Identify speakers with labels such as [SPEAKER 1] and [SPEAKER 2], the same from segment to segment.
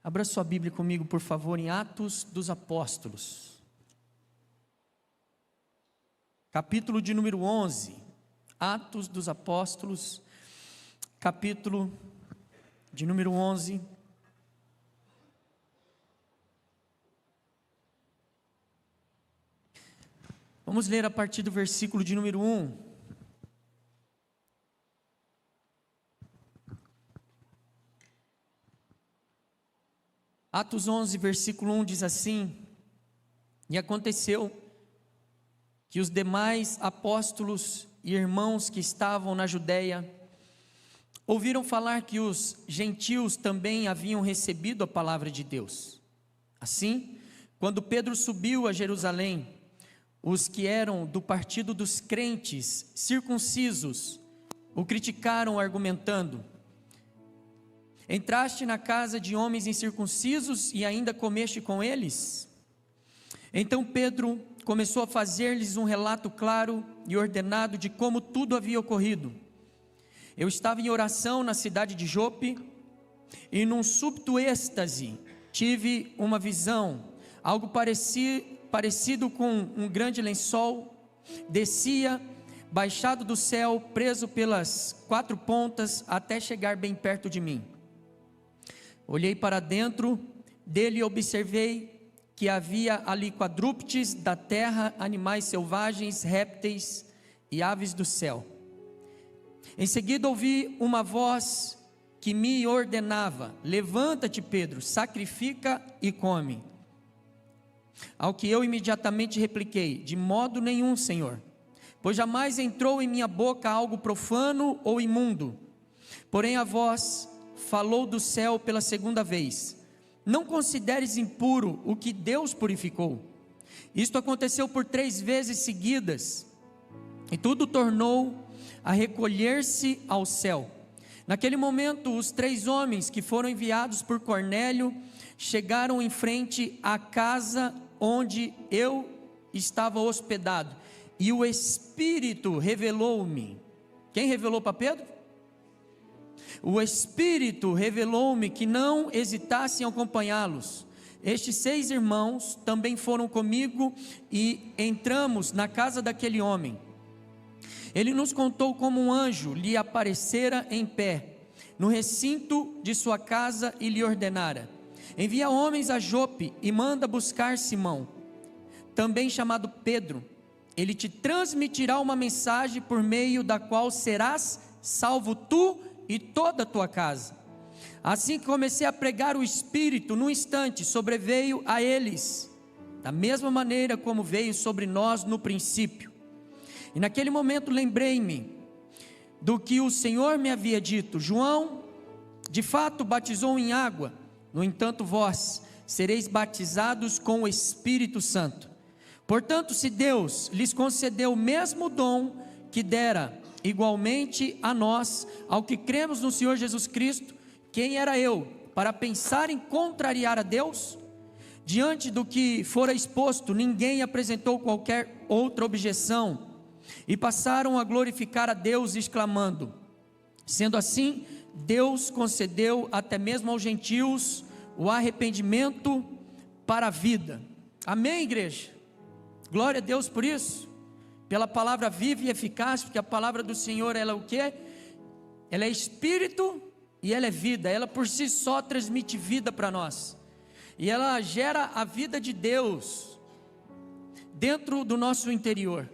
[SPEAKER 1] Abra sua Bíblia comigo, por favor, em Atos dos Apóstolos. Capítulo de número 11. Atos dos Apóstolos, capítulo de número 11. Vamos ler a partir do versículo de número 1. Atos 11, versículo 1 diz assim: E aconteceu que os demais apóstolos e irmãos que estavam na Judéia ouviram falar que os gentios também haviam recebido a palavra de Deus. Assim, quando Pedro subiu a Jerusalém, os que eram do partido dos crentes circuncisos o criticaram, argumentando: Entraste na casa de homens incircuncisos e ainda comeste com eles? Então Pedro começou a fazer-lhes um relato claro e ordenado de como tudo havia ocorrido. Eu estava em oração na cidade de Jope, e num súbito êxtase tive uma visão, algo parecido com um grande lençol, descia, baixado do céu, preso pelas quatro pontas, até chegar bem perto de mim. Olhei para dentro dele e observei que havia ali quadrúpedes da terra, animais selvagens, répteis e aves do céu. Em seguida ouvi uma voz que me ordenava: Levanta-te, Pedro, sacrifica e come. Ao que eu imediatamente repliquei: De modo nenhum, Senhor, pois jamais entrou em minha boca algo profano ou imundo. Porém a voz falou do céu pela segunda vez: Não consideres impuro o que Deus purificou. Isto aconteceu por 3 vezes seguidas, e tudo tornou a recolher-se ao céu. Naquele momento, os 3 homens que foram enviados por Cornélio chegaram em frente à casa onde eu estava hospedado, e o Espírito revelou-me. Quem revelou para Pedro? O Espírito revelou-me que não hesitasse em acompanhá-los. Estes 6 irmãos também foram comigo e entramos na casa daquele homem. Ele nos contou como um anjo lhe aparecera em pé no recinto de sua casa e lhe ordenara: Envia homens a Jope e manda buscar Simão, também chamado Pedro. Ele te transmitirá uma mensagem por meio da qual serás salvo tu e toda a tua casa. Assim que comecei a pregar, o Espírito num instante sobreveio a eles, da mesma maneira como veio sobre nós no princípio. E naquele momento lembrei-me do que o Senhor me havia dito: João de fato batizou em água, no entanto vós sereis batizados com o Espírito Santo. Portanto, se Deus lhes concedeu o mesmo dom que dera igualmente a nós, ao que cremos no Senhor Jesus Cristo, quem era eu para pensar em contrariar a Deus? Diante do que fora exposto, ninguém apresentou qualquer outra objeção, e passaram a glorificar a Deus, exclamando: Sendo assim, Deus concedeu até mesmo aos gentios o arrependimento para a vida. Amém, igreja? Glória a Deus por isso, pela palavra viva e eficaz, porque a palavra do Senhor, ela é o quê? Ela é espírito e ela é vida. Ela por si só transmite vida para nós, e ela gera a vida de Deus dentro do nosso interior.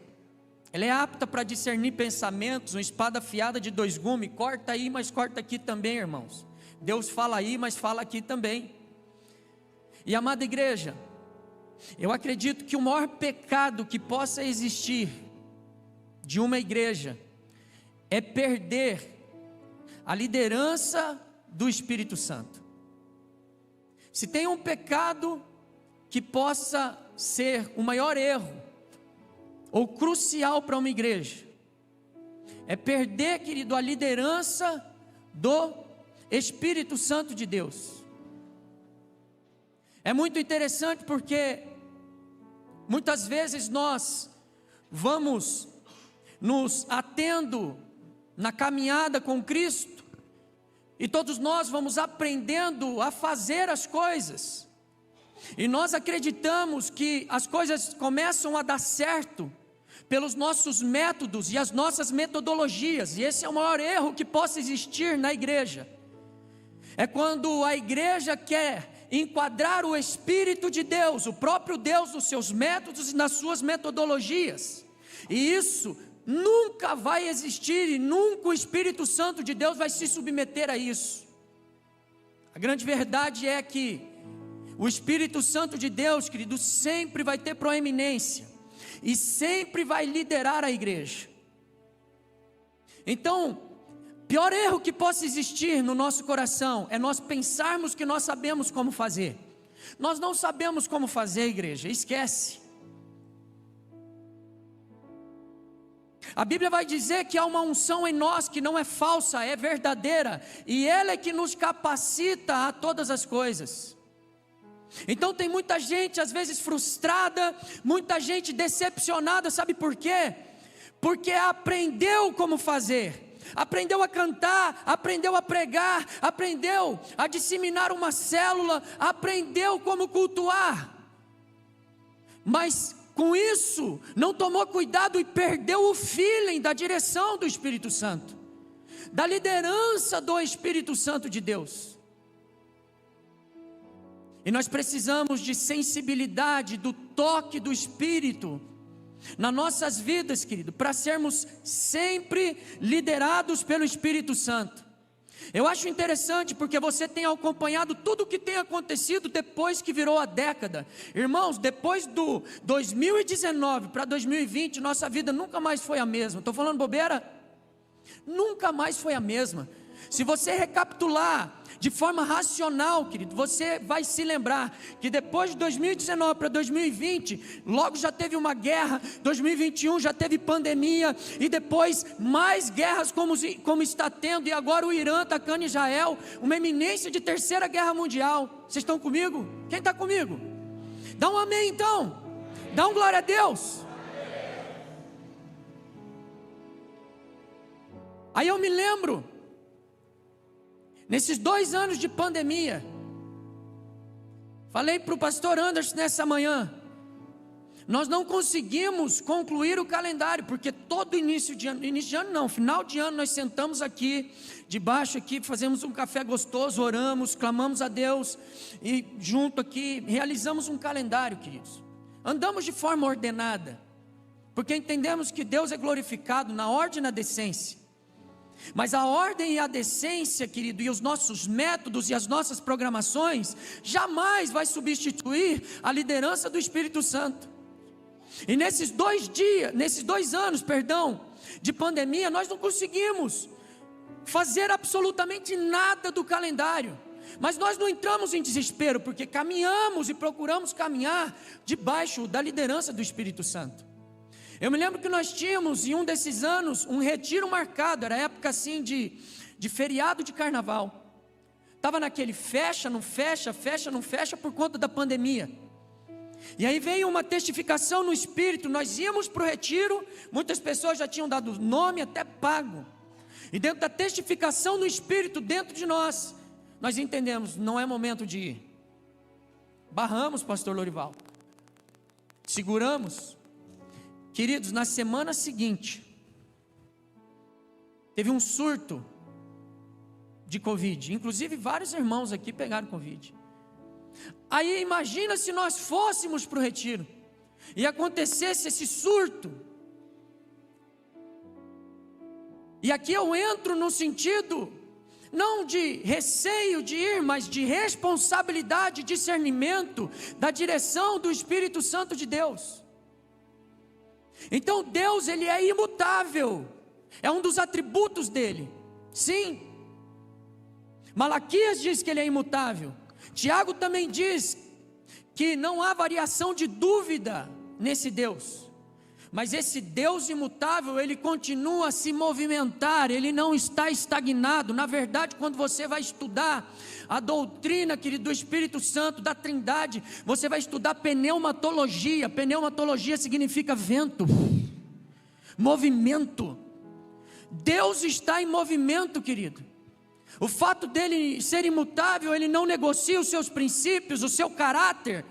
[SPEAKER 1] Ela é apta para discernir pensamentos, uma espada afiada de 2 gumes, corta aí, mas corta aqui também, irmãos. Deus fala aí, mas fala aqui também. E amada igreja, eu acredito que o maior pecado que possa existir de uma igreja é perder a liderança do Espírito Santo. Se tem um pecado que possa ser o maior erro ou crucial para uma igreja, é perder, querido, a liderança do Espírito Santo de Deus. É muito interessante porque muitas vezes nós vamos nos atendo na caminhada com Cristo, E todos nós vamos aprendendo a fazer as coisas. E nós acreditamos que as coisas começam a dar certo pelos nossos métodos e as nossas metodologias. E esse é o maior erro que possa existir na igreja. É quando a igreja quer enquadrar o Espírito de Deus, o próprio Deus, nos seus métodos e nas suas metodologias. E isso nunca vai existir, e nunca o Espírito Santo de Deus vai se submeter a isso. A grande verdade é que o Espírito Santo de Deus, querido, sempre vai ter proeminência e sempre vai liderar a igreja. Então, pior erro que possa existir no nosso coração é nós pensarmos que nós sabemos como fazer. Nós não sabemos como fazer, igreja, esquece. A Bíblia vai dizer que há uma unção em nós que não é falsa, é verdadeira, e ela é que nos capacita a todas as coisas. Então tem muita gente às vezes frustrada, muita gente decepcionada, sabe por quê? Porque aprendeu como fazer, aprendeu a cantar, aprendeu a pregar, aprendeu a disseminar uma célula, aprendeu como cultuar, mas com isso não tomou cuidado e perdeu o feeling da direção do Espírito Santo, da liderança do Espírito Santo de Deus. E nós precisamos de sensibilidade, do toque do Espírito nas nossas vidas, querido, para sermos sempre liderados pelo Espírito Santo. Eu acho interessante porque você tem acompanhado tudo o que tem acontecido depois que virou a década. Irmãos, depois do 2019 para 2020, nossa vida nunca mais foi a mesma. Estou falando bobeira? Nunca mais foi a mesma. Se você recapitular de forma racional, querido, você vai se lembrar que depois de 2019 para 2020, logo já teve uma guerra, 2021 já teve pandemia, e depois mais guerras como está tendo, e agora o Irã atacando Israel, uma iminência de terceira guerra mundial. Vocês estão comigo? Quem está comigo? Dá um amém então, dá um glória a Deus. Aí eu me lembro, nesses 2 anos de pandemia, falei para o pastor Anderson nessa manhã, nós não conseguimos concluir o calendário, porque todo início de ano não, final de ano nós sentamos aqui, debaixo aqui, fazemos um café gostoso, oramos, clamamos a Deus, e junto aqui, realizamos um calendário, queridos, andamos de forma ordenada, porque entendemos que Deus é glorificado na ordem e na decência. Mas a ordem e a decência, querido, e os nossos métodos e as nossas programações jamais vai substituir a liderança do Espírito Santo. E nesses 2 anos de pandemia, nós não conseguimos fazer absolutamente nada do calendário. Mas nós não entramos em desespero, porque caminhamos e procuramos caminhar debaixo da liderança do Espírito Santo. Eu me lembro que nós tínhamos em um desses anos um retiro marcado, era época assim de feriado de carnaval. Estava naquele fecha, não fecha, fecha, não fecha por conta da pandemia. E aí veio uma testificação no Espírito, nós íamos para o retiro, muitas pessoas já tinham dado nome até pago. E dentro da testificação no Espírito, dentro de nós entendemos, não é momento de ir. Barramos, pastor Lorival. Seguramos. Queridos, na semana seguinte, teve um surto de Covid, inclusive vários irmãos aqui pegaram Covid. Aí imagina se nós fôssemos para o retiro, e acontecesse esse surto, e aqui eu entro no sentido, não de receio de ir, mas de responsabilidade, discernimento, da direção do Espírito Santo de Deus. Então Deus, Ele é imutável, é um dos atributos dEle, sim. Malaquias diz que Ele é imutável, Tiago também diz que não há variação de dúvida nesse Deus, mas esse Deus imutável, Ele continua a se movimentar, Ele não está estagnado. Na verdade, quando você vai estudar a doutrina, querido, do Espírito Santo, da Trindade, você vai estudar pneumatologia. Pneumatologia significa vento, movimento. Deus está em movimento, querido. O fato dele ser imutável, ele não negocia os seus princípios, o seu caráter,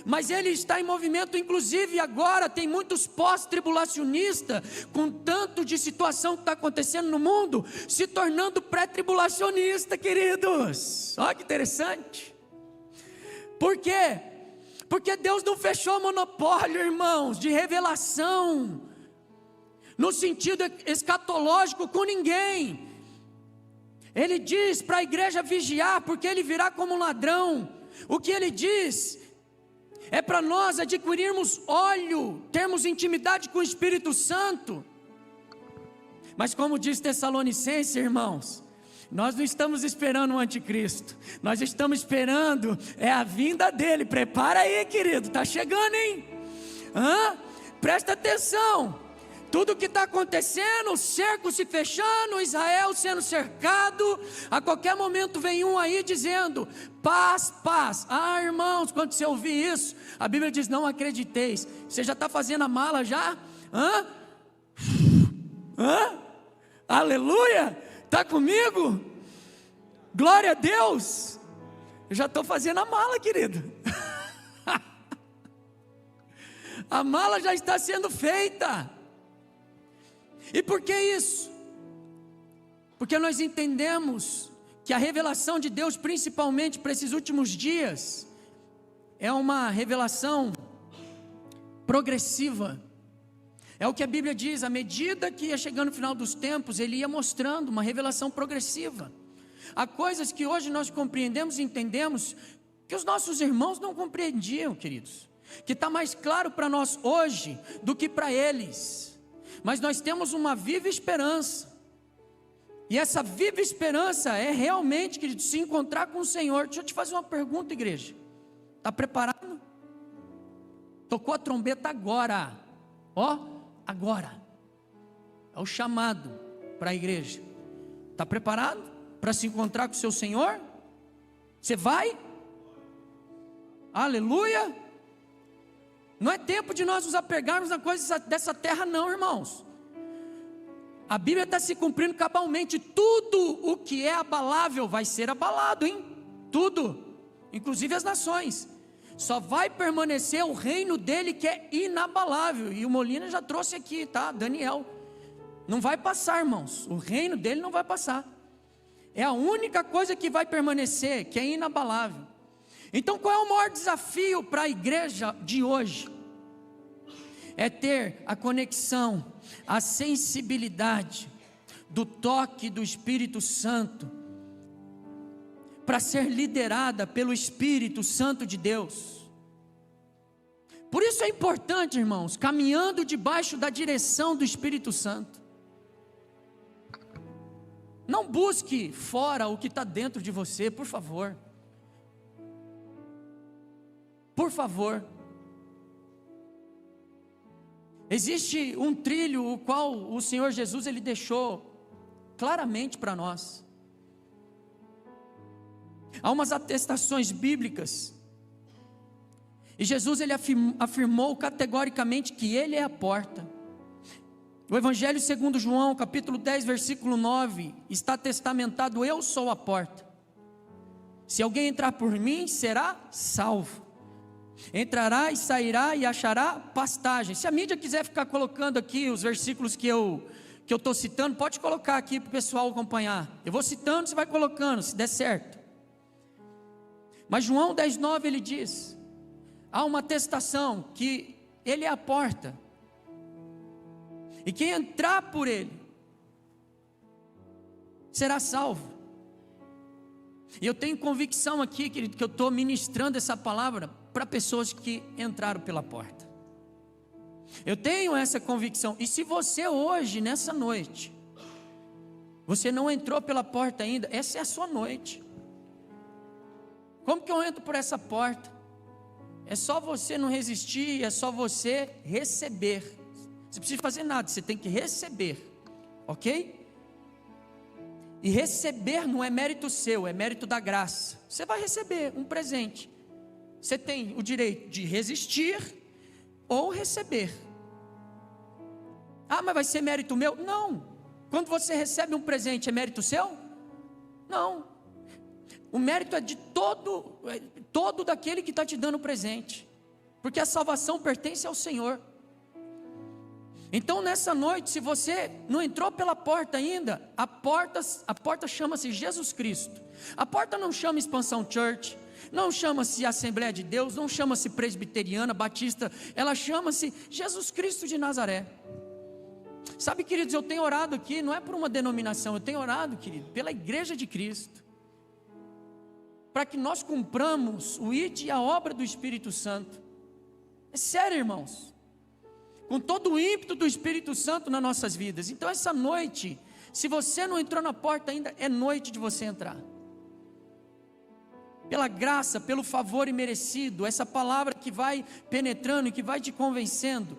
[SPEAKER 1] mas ele está em movimento. Inclusive agora tem muitos pós-tribulacionistas, com tanto de situação que está acontecendo no mundo, se tornando pré-tribulacionista, queridos. Olha que interessante. Por quê? Porque Deus não fechou monopólio, irmãos, de revelação, no sentido escatológico, com ninguém. Ele diz para a igreja vigiar, porque ele virá como um ladrão. O que ele diz é para nós adquirirmos óleo, termos intimidade com o Espírito Santo. Mas como diz Tessalonicenses, irmãos, nós não estamos esperando o anticristo, nós estamos esperando a vinda dele. Prepara aí, querido, está chegando, hein? Presta atenção. Tudo que está acontecendo, o cerco se fechando, Israel sendo cercado, a qualquer momento vem um aí dizendo, paz, paz. Irmãos, quando você ouvir isso, a Bíblia diz, não acrediteis. Você já está fazendo a mala já? Aleluia, está comigo? Glória a Deus. Eu já estou fazendo a mala, querido. A mala já está sendo feita. E por que isso? Porque nós entendemos que a revelação de Deus, principalmente para esses últimos dias, é uma revelação progressiva. É o que a Bíblia diz, à medida que ia chegando o final dos tempos, ele ia mostrando uma revelação progressiva. Há coisas que hoje nós compreendemos e entendemos, que os nossos irmãos não compreendiam, queridos, que está mais claro para nós hoje, do que para eles. Mas nós temos uma viva esperança, e essa viva esperança é realmente, querido, se encontrar com o Senhor. Deixa eu te fazer uma pergunta, igreja, está preparado? Tocou a trombeta agora, agora, é o chamado para a igreja. Está preparado para se encontrar com o seu Senhor? Você vai? Aleluia! Não é tempo de nós nos apegarmos na coisa dessa terra não, irmãos. A Bíblia está se cumprindo cabalmente. Tudo o que é abalável vai ser abalado, hein? Tudo, inclusive as nações. Só vai permanecer o reino dele, que é inabalável. E o Molina já trouxe aqui, tá? Daniel. Não vai passar, irmãos. O reino dele não vai passar. É a única coisa que vai permanecer, que é inabalável. Então qual é o maior desafio para a igreja de hoje? É ter a conexão, a sensibilidade do toque do Espírito Santo, para ser liderada pelo Espírito Santo de Deus. Por isso é importante, irmãos, caminhando debaixo da direção do Espírito Santo. Não busque fora o que está dentro de você, por favor. Por favor. Existe um trilho, o qual o Senhor Jesus, ele deixou claramente para nós. Há umas atestações bíblicas, e Jesus, ele afirmou categoricamente que ele é a porta. O Evangelho segundo João, capítulo 10, versículo 9, está testamentado, eu sou a porta. Se alguém entrar por mim, será salvo. Entrará e sairá e achará pastagem. Se a mídia quiser ficar colocando aqui os versículos que eu estou citando, pode colocar aqui para o pessoal acompanhar. Eu vou citando, você vai colocando, se der certo. Mas João 10, 9, ele diz, há uma atestação que ele é a porta, e quem entrar por ele será salvo. E eu tenho convicção aqui, querido, que eu estou ministrando essa palavra para pessoas que entraram pela porta. Eu tenho essa convicção. E se você hoje, nessa noite, você não entrou pela porta ainda, essa é a sua noite. Como que eu entro por essa porta? É só você não resistir, é só você receber. Você não precisa fazer nada, você tem que receber, ok? E receber não é mérito seu, é mérito da graça. Você vai receber um presente. Você tem o direito de resistir ou receber. Mas vai ser mérito meu? Não. Quando você recebe um presente, é mérito seu? Não. O mérito é de todo daquele que está te dando presente, porque a salvação pertence ao Senhor. Então nessa noite, se você não entrou pela porta ainda, a porta chama-se Jesus Cristo. A porta não chama Expansão Church, não chama-se Assembleia de Deus, não chama-se Presbiteriana, Batista, ela chama-se Jesus Cristo de Nazaré. Sabe, queridos, eu tenho orado aqui, não é por uma denominação, eu tenho orado, querido, pela Igreja de Cristo, para que nós cumpramos o ide e a obra do Espírito Santo. É sério, irmãos, com todo o ímpeto do Espírito Santo nas nossas vidas. Então essa noite, se você não entrou na porta ainda, é noite de você entrar. Pela graça, pelo favor imerecido, essa palavra que vai penetrando e que vai te convencendo.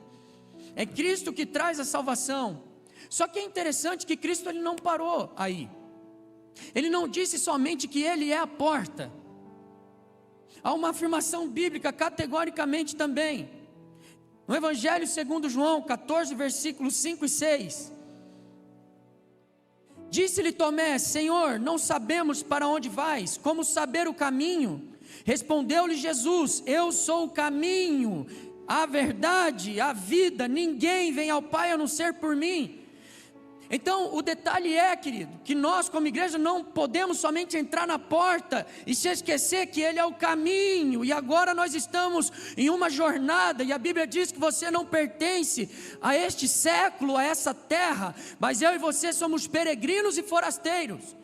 [SPEAKER 1] É Cristo que traz a salvação. Só que é interessante que Cristo ele não parou aí. Ele não disse somente que Ele é a porta. Há uma afirmação bíblica categoricamente também. No Evangelho segundo João 14, versículos 5 e 6. Disse-lhe Tomé: Senhor, não sabemos para onde vais, como saber o caminho? Respondeu-lhe Jesus: Eu sou o caminho, a verdade, a vida, ninguém vem ao Pai a não ser por mim. Então o detalhe é, querido, que nós como igreja não podemos somente entrar na porta e se esquecer que Ele é o caminho, e agora nós estamos em uma jornada, e a Bíblia diz que você não pertence a este século, a essa terra, mas eu e você somos peregrinos e forasteiros.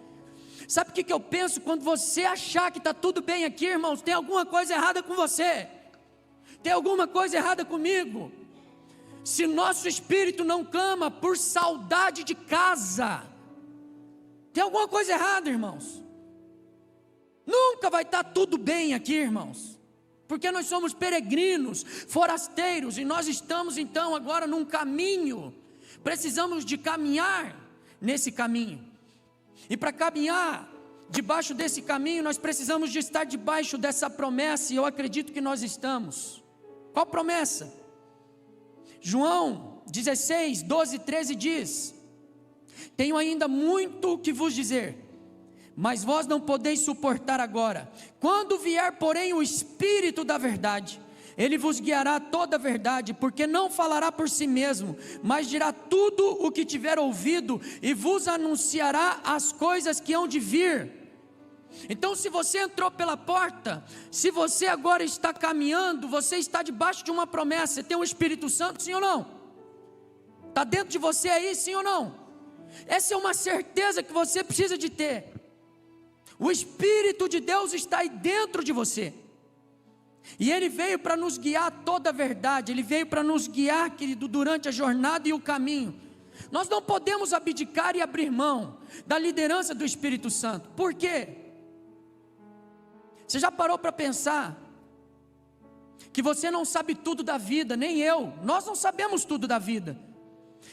[SPEAKER 1] Sabe o que eu penso? Quando você achar que está tudo bem aqui, irmãos, tem alguma coisa errada com você, tem alguma coisa errada comigo. Se nosso espírito não clama por saudade de casa, tem alguma coisa errada, irmãos. Nunca vai estar tudo bem aqui, irmãos, porque nós somos peregrinos, forasteiros, e nós estamos então agora num caminho. Precisamos de caminhar nesse caminho, e para caminhar debaixo desse caminho, nós precisamos de estar debaixo dessa promessa, e eu acredito que nós estamos. Qual promessa? João 16, 12 e 13 diz: Tenho ainda muito que vos dizer, mas vós não podeis suportar agora. Quando vier, porém, o Espírito da verdade, Ele vos guiará a toda a verdade, porque não falará por si mesmo, mas dirá tudo o que tiver ouvido, e vos anunciará as coisas que hão de vir. Então, se você entrou pela porta, se você agora está caminhando, você está debaixo de uma promessa. Você tem o Espírito Santo, sim ou não? Está dentro de você aí, sim ou não? Essa é uma certeza que você precisa de ter. O Espírito de Deus está aí dentro de você, e Ele veio para nos guiar a toda a verdade. Ele veio para nos guiar, querido, durante a jornada e o caminho. Nós não podemos abdicar e abrir mão da liderança do Espírito Santo. Por quê? Você já parou para pensar que você não sabe tudo da vida, nem eu, nós não sabemos tudo da vida.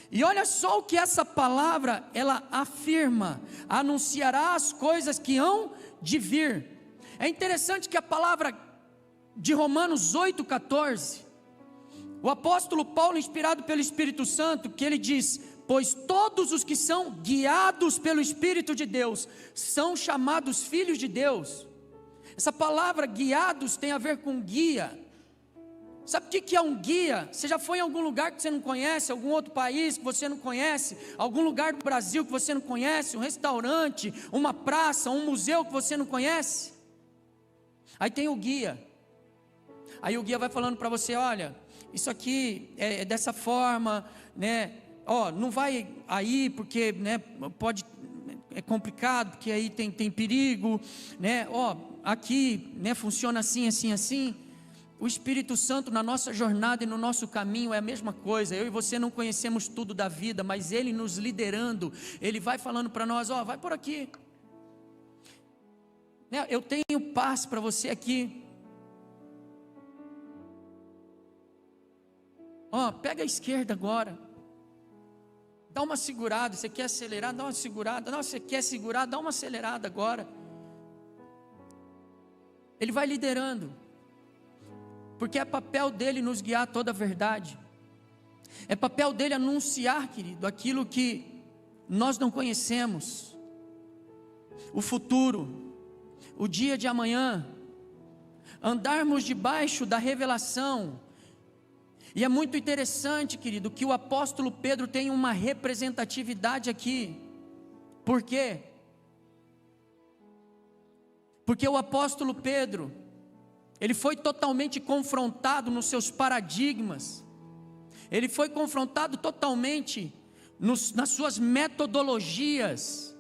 [SPEAKER 1] E olha só o que essa palavra, ela afirma: anunciará as coisas que hão de vir. É interessante que a palavra de Romanos 8,14, o apóstolo Paulo, inspirado pelo Espírito Santo, que ele diz: pois todos os que são guiados pelo Espírito de Deus, são chamados filhos de Deus. Essa palavra guiados tem a ver com guia. Sabe o que é um guia? Você já foi em algum lugar que você não conhece, algum outro país que você não conhece, algum lugar do Brasil que você não conhece, um restaurante, uma praça, um museu que você não conhece? Aí tem o guia. Aí o guia vai falando para você: olha, isso aqui é dessa forma, né? Ó, não vai aí porque, né, é complicado, porque aí tem perigo, né? Ó, aqui, né, funciona assim, assim, assim. O Espírito Santo na nossa jornada e no nosso caminho é a mesma coisa. Eu e você não conhecemos tudo da vida, mas Ele nos liderando, Ele vai falando para nós: ó, vai por aqui, né, eu tenho paz para você aqui. Ó, pega a esquerda agora, dá uma segurada. Você quer acelerar? Dá uma segurada. Não, você quer segurar? Dá uma acelerada agora. Ele vai liderando, porque é papel dele nos guiar a toda a verdade. É papel dele anunciar, querido, aquilo que nós não conhecemos. o futuro, o dia de amanhã, andarmos debaixo da revelação. E é muito interessante, querido, que o apóstolo Pedro tem uma representatividade aqui. Por quê? Porque o apóstolo Pedro, ele foi totalmente confrontado nos seus paradigmas, ele foi confrontado totalmente nas suas metodologias.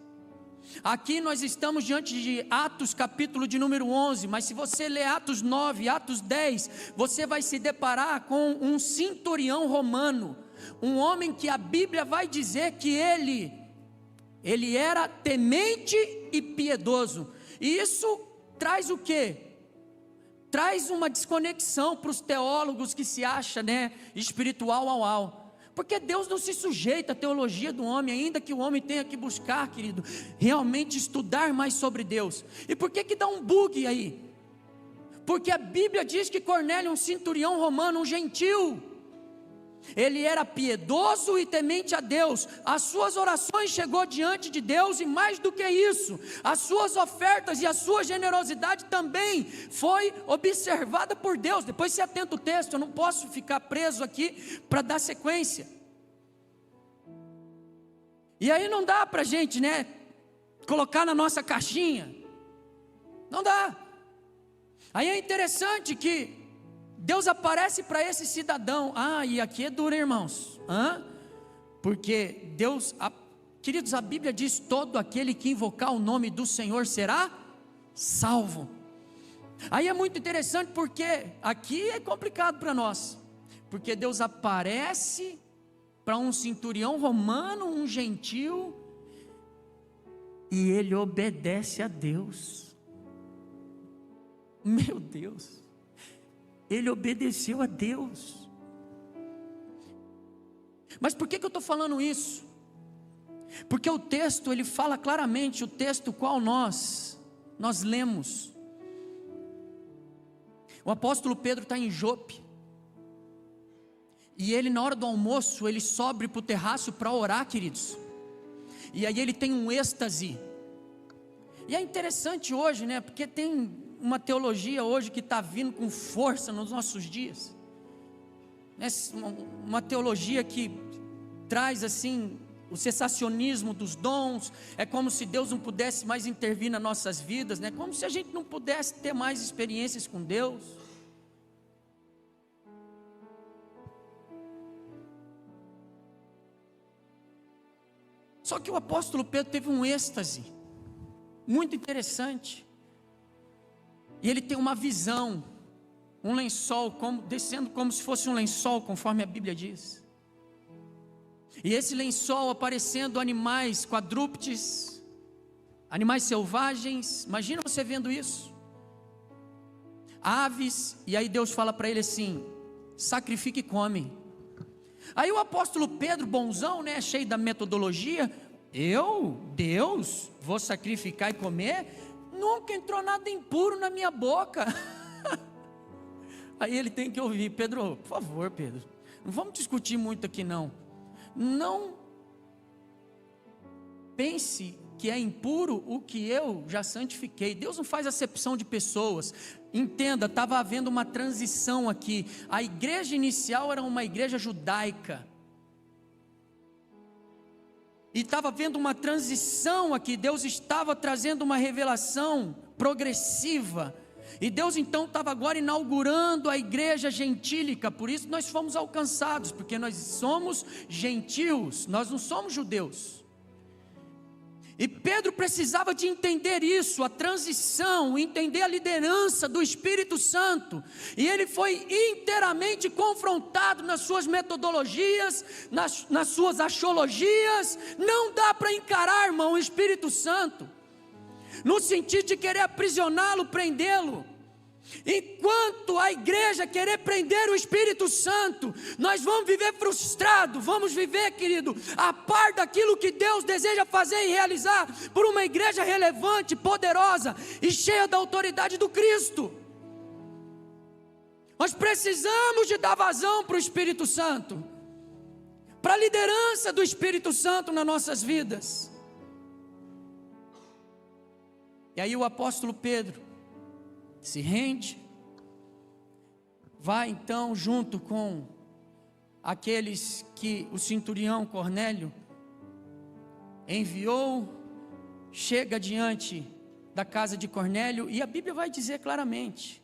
[SPEAKER 1] Aqui nós estamos diante de Atos capítulo de número 11, mas se você ler Atos 9, Atos 10, você vai se deparar com um centurião romano, um homem que a Bíblia vai dizer que ele era temente e piedoso. E isso traz o quê? Traz uma desconexão para os teólogos que se acham, espiritual. Porque Deus não se sujeita à teologia do homem, ainda que o homem tenha que buscar, querido, realmente estudar mais sobre Deus. E por que dá um bug aí? Porque a Bíblia diz que Cornélio, um centurião romano, um gentil, ele era piedoso e temente a Deus, as suas orações chegou diante de Deus, e mais do que isso, as suas ofertas e a sua generosidade também foi observada por Deus. Depois você atenta o texto, eu não posso ficar preso aqui para dar sequência. E aí não dá para a gente, colocar na nossa caixinha, não dá. Aí é interessante que Deus aparece para esse cidadão. E aqui é duro, irmãos. Porque Deus, queridos, a Bíblia diz: todo aquele que invocar o nome do Senhor será salvo. Aí é muito interessante, porque aqui é complicado para nós, porque Deus aparece para um centurião romano, um gentil, e ele obedece a Deus. Meu Deus, ele obedeceu a Deus. Mas por que eu estou falando isso? Porque o texto, ele fala claramente, o texto qual nós lemos. O apóstolo Pedro está em Jope, e ele na hora do almoço, ele sobe para o terraço para orar, queridos. E aí ele tem um êxtase. E é interessante hoje, porque tem uma teologia hoje que está vindo com força nos nossos dias, uma teologia que traz assim o cessacionismo dos dons. É como se Deus não pudesse mais intervir nas nossas vidas, como se a gente não pudesse ter mais experiências com Deus. Só que o apóstolo Pedro teve um êxtase muito interessante, e ele tem uma visão, um lençol descendo como se fosse um lençol, conforme a Bíblia diz. E esse lençol aparecendo animais quadrúpedes, animais selvagens. Imagina você vendo isso, aves. E aí Deus fala para ele assim: sacrifique e come. Aí o apóstolo Pedro, bonzão, cheio da metodologia: Deus, vou sacrificar e comer? Nunca entrou nada impuro na minha boca. Aí ele tem que ouvir: Pedro, por favor, Pedro, não vamos discutir muito aqui não pense que é impuro o que eu já santifiquei. Deus não faz acepção de pessoas. Entenda, estava havendo uma transição aqui. A igreja inicial era uma igreja judaica, e estava havendo uma transição aqui. Deus estava trazendo uma revelação progressiva, e Deus então estava agora inaugurando a igreja gentílica. Por isso nós fomos alcançados, porque nós somos gentios, nós não somos judeus. E Pedro precisava de entender isso, a transição, entender a liderança do Espírito Santo. E ele foi inteiramente confrontado nas suas metodologias, nas suas axiologias. Não dá para encarar, irmão, o Espírito Santo no sentido de querer aprisioná-lo, prendê-lo. Enquanto a igreja querer prender o Espírito Santo, nós vamos viver frustrados, vamos viver, querido, a par daquilo que Deus deseja fazer e realizar por uma igreja relevante, poderosa e cheia da autoridade do Cristo. Nós precisamos de dar vazão para o Espírito Santo, para a liderança do Espírito Santo nas nossas vidas. E aí o apóstolo Pedro se rende, vai então junto com aqueles que o centurião Cornélio enviou, chega diante da casa de Cornélio, e a Bíblia vai dizer claramente,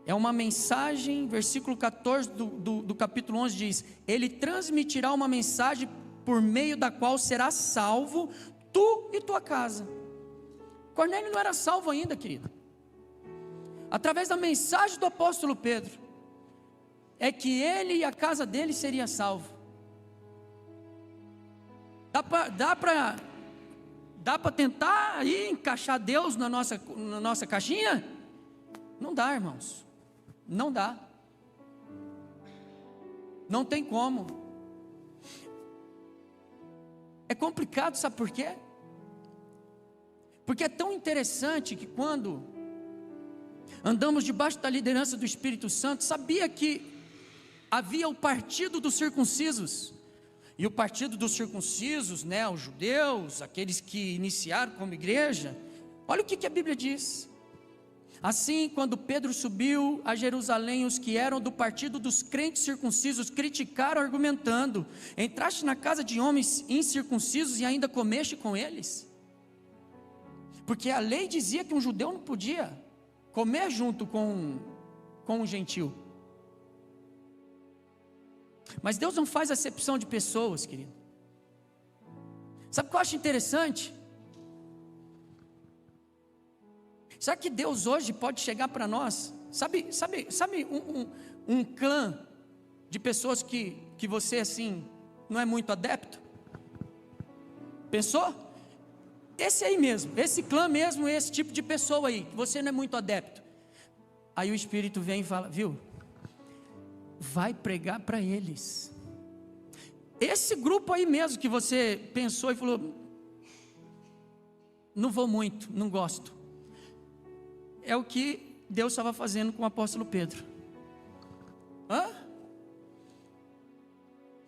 [SPEAKER 1] é uma mensagem, versículo 14 do capítulo 11 diz, ele transmitirá uma mensagem por meio da qual será salvo tu e tua casa. Cornélio não era salvo ainda, querido. Através da mensagem do apóstolo Pedro, é que ele e a casa dele seria salvo. Dá para tentar aí encaixar Deus na nossa caixinha? Não dá, irmãos. Não dá. Não tem como. É complicado, sabe por quê? Porque é tão interessante que quando andamos debaixo da liderança do Espírito Santo, sabia que havia o partido dos circuncisos, e o partido dos circuncisos, né, os judeus, aqueles que iniciaram como igreja, olha o que a Bíblia diz, assim quando Pedro subiu a Jerusalém, os que eram do partido dos crentes circuncisos, criticaram argumentando, entraste na casa de homens incircuncisos e ainda comeste com eles? Porque a lei dizia que um judeu não podia comer junto com um gentil. Mas Deus não faz acepção de pessoas, querido. Sabe o que eu acho interessante? Sabe que Deus hoje pode chegar para nós? Sabe um clã de pessoas que você assim não é muito adepto? Pensou? Esse aí mesmo, esse clã mesmo, esse tipo de pessoa aí, que você não é muito adepto. Aí o Espírito vem e fala, viu? Vai pregar para eles. Esse grupo aí mesmo que você pensou e falou, não vou muito, não gosto. É o que Deus estava fazendo com o apóstolo Pedro. Hã?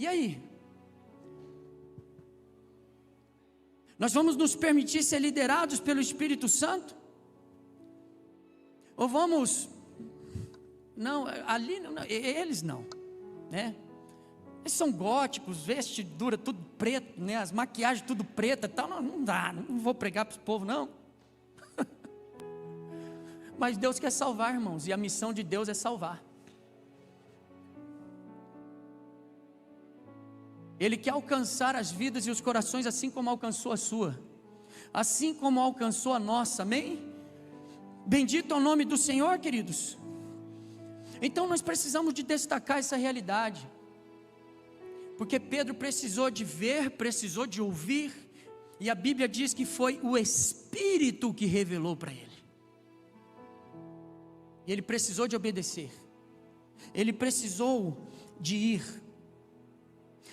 [SPEAKER 1] E aí? Nós vamos nos permitir ser liderados pelo Espírito Santo? Ou vamos... Não, ali não, eles não, né? Eles são góticos, vestidura tudo preto, né? As maquiagens tudo preta, tal. Não dá, não vou pregar para o povo não. Mas Deus quer salvar, irmãos, e a missão de Deus é salvar. Ele quer alcançar as vidas e os corações, assim como alcançou a sua, assim como alcançou a nossa, amém? Bendito é o nome do Senhor, queridos. Então nós precisamos de destacar essa realidade, porque Pedro precisou de ver, precisou de ouvir, e a Bíblia diz que foi o Espírito que revelou para ele. E ele precisou de obedecer, ele precisou de ir.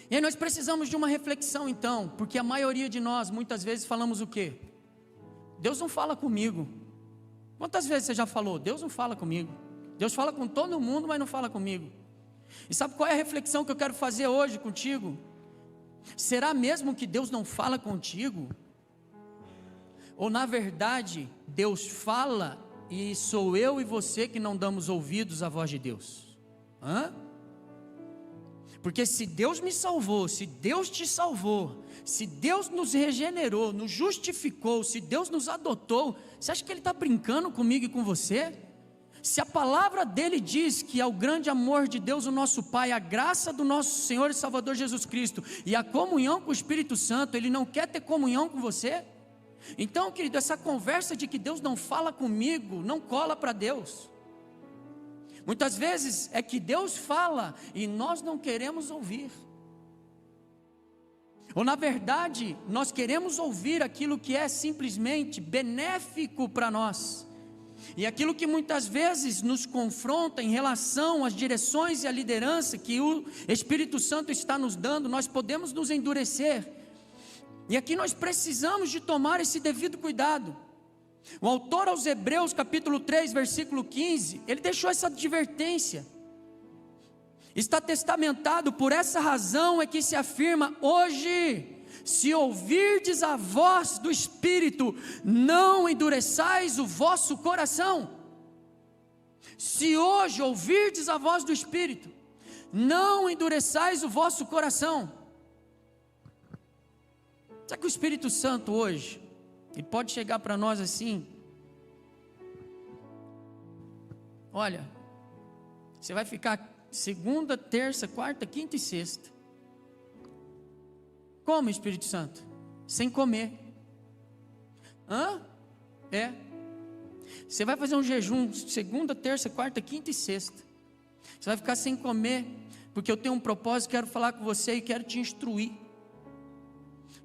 [SPEAKER 1] E aí nós precisamos de uma reflexão então, porque a maioria de nós muitas vezes falamos o quê? Deus não fala comigo. Quantas vezes você já falou? Deus não fala comigo. Deus fala com todo mundo, mas não fala comigo. E sabe qual é a reflexão que eu quero fazer hoje contigo? Será mesmo que Deus não fala contigo? Ou na verdade, Deus fala e sou eu e você que não damos ouvidos à voz de Deus? Hã? Porque se Deus me salvou, se Deus te salvou, se Deus nos regenerou, nos justificou, se Deus nos adotou, você acha que Ele está brincando comigo e com você? Se a palavra dele diz que é o grande amor de Deus, o nosso Pai, a graça do nosso Senhor e Salvador Jesus Cristo, e a comunhão com o Espírito Santo, Ele não quer ter comunhão com você? Então, querido, essa conversa de que Deus não fala comigo, não cola para Deus. Muitas vezes é que Deus fala e nós não queremos ouvir. Ou na verdade, nós queremos ouvir aquilo que é simplesmente benéfico para nós. E aquilo que muitas vezes nos confronta em relação às direções e à liderança que o Espírito Santo está nos dando, nós podemos nos endurecer. E aqui nós precisamos de tomar esse devido cuidado. O autor aos Hebreus capítulo 3 versículo 15, ele deixou essa advertência. Está testamentado, por essa razão é que se afirma: hoje se ouvirdes a voz do Espírito, não endureçais o vosso coração. Se hoje ouvirdes a voz do Espírito, não endureçais o vosso coração. Sabe que o Espírito Santo hoje, ele pode chegar para nós assim: olha, você vai ficar segunda, terça, quarta, quinta e sexta. Como, Espírito Santo? Sem comer. É. Você vai fazer um jejum segunda, terça, quarta, quinta e sexta. Você vai ficar sem comer, porque eu tenho um propósito, quero falar com você e quero te instruir.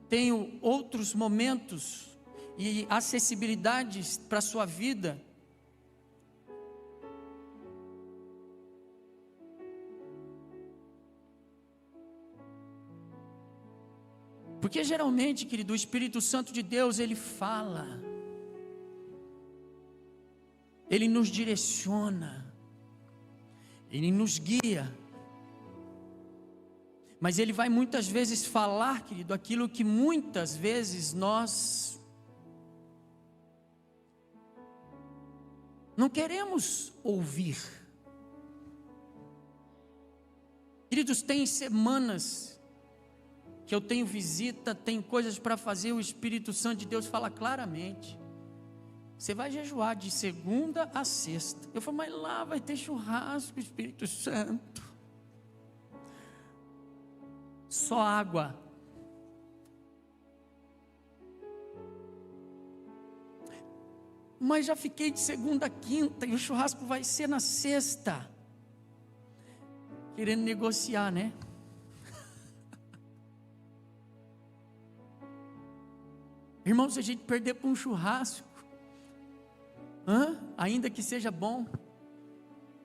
[SPEAKER 1] Tenho outros momentos e acessibilidades para a sua vida. Porque geralmente, querido, o Espírito Santo de Deus, ele fala, ele nos direciona, ele nos guia, mas ele vai muitas vezes falar, querido, aquilo que muitas vezes nós não queremos ouvir. Queridos, tem semanas que eu tenho visita, tem coisas para fazer, o Espírito Santo de Deus fala claramente: você vai jejuar de segunda a sexta. Eu falo: mas lá vai ter churrasco, Espírito Santo. Só água. Mas já fiquei de segunda a quinta e o churrasco vai ser na sexta. Querendo negociar, né? Irmão, se a gente perder para um churrasco, ainda que seja bom,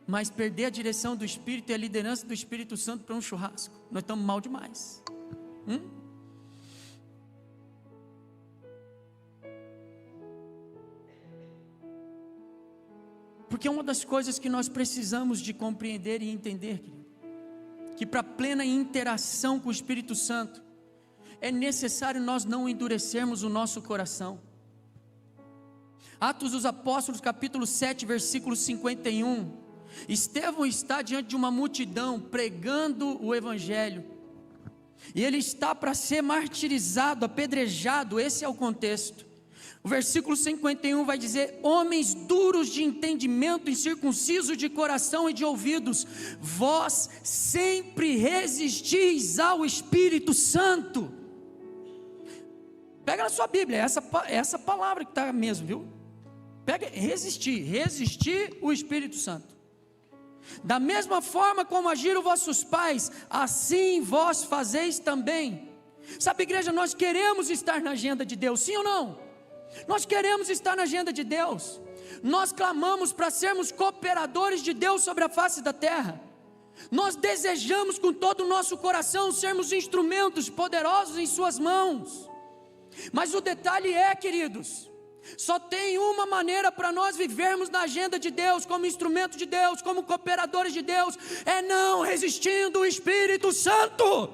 [SPEAKER 1] mas perder a direção do Espírito e a liderança do Espírito Santo para um churrasco, nós estamos mal demais. Porque uma das coisas que nós precisamos de compreender e entender, querido, que para plena interação com o Espírito Santo, é necessário nós não endurecermos o nosso coração. Atos dos Apóstolos, capítulo 7, versículo 51. Estevão está diante de uma multidão, pregando o Evangelho, e ele está para ser martirizado, apedrejado. Esse é o contexto. O versículo 51 vai dizer: homens duros de entendimento, incircuncisos de coração e de ouvidos, vós sempre resistis ao Espírito Santo. Pega na sua Bíblia, essa palavra que está mesmo, viu? Pega, resistir o Espírito Santo. Da mesma forma como agiram vossos pais, assim vós fazeis também. Sabe, igreja, nós queremos estar na agenda de Deus, sim ou não? Nós queremos estar na agenda de Deus. Nós clamamos para sermos cooperadores de Deus sobre a face da terra. Nós desejamos com todo o nosso coração sermos instrumentos poderosos em suas mãos. Mas o detalhe é, queridos, só tem uma maneira para nós vivermos na agenda de Deus, como instrumento de Deus, como cooperadores de Deus, é não resistindo o Espírito Santo,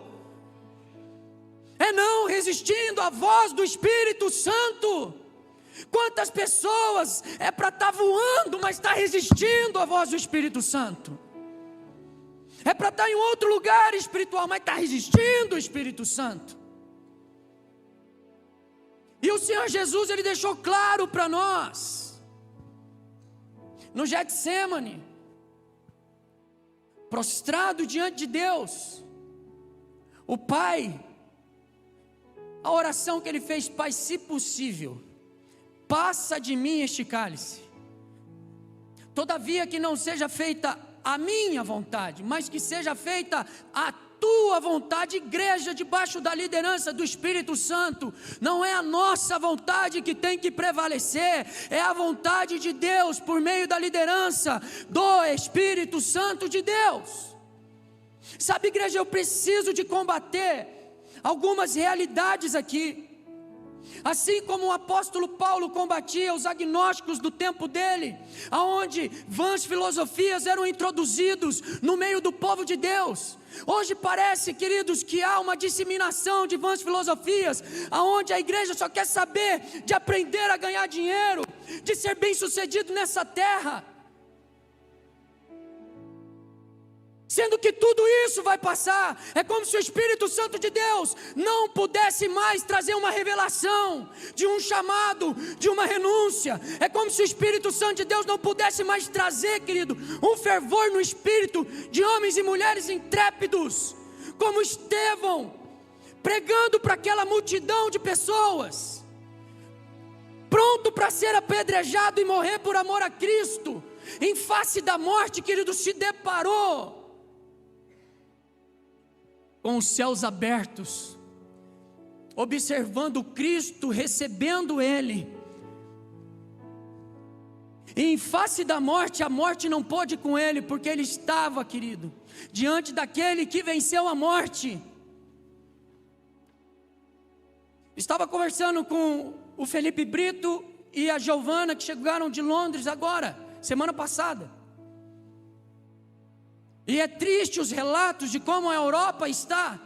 [SPEAKER 1] é não resistindo à voz do Espírito Santo. Quantas pessoas é para estar voando, mas está resistindo à voz do Espírito Santo? É para estar em outro lugar espiritual, mas está resistindo o Espírito Santo. E o Senhor Jesus, Ele deixou claro para nós, no Getsêmani, prostrado diante de Deus, o Pai, a oração que Ele fez: Pai, se possível, passa de mim este cálice, todavia que não seja feita a minha vontade, mas que seja feita a tua vontade. Igreja, debaixo da liderança do Espírito Santo, não é a nossa vontade que tem que prevalecer, é a vontade de Deus por meio da liderança do Espírito Santo de Deus. Sabe, igreja, eu preciso de combater algumas realidades aqui. Assim como o apóstolo Paulo combatia os agnósticos do tempo dele, aonde vãs filosofias eram introduzidos no meio do povo de Deus. Hoje parece, queridos, que há uma disseminação de vãs filosofias, aonde a igreja só quer saber de aprender a ganhar dinheiro, de ser bem sucedido nessa terra, sendo que tudo isso vai passar. É como se o Espírito Santo de Deus não pudesse mais trazer uma revelação de um chamado, de uma renúncia. É como se o Espírito Santo de Deus não pudesse mais trazer, querido, um fervor no espírito de homens e mulheres intrépidos, como Estevão, pregando para aquela multidão de pessoas, pronto para ser apedrejado e morrer por amor a Cristo. Em face da morte, querido, se deparou com os céus abertos, observando Cristo, recebendo Ele. E em face da morte, a morte não pôde com Ele, porque Ele estava, querido, diante daquele que venceu a morte. Estava conversando com o Felipe Brito e a Giovana, que chegaram de Londres agora, semana passada. E é triste os relatos de como a Europa está,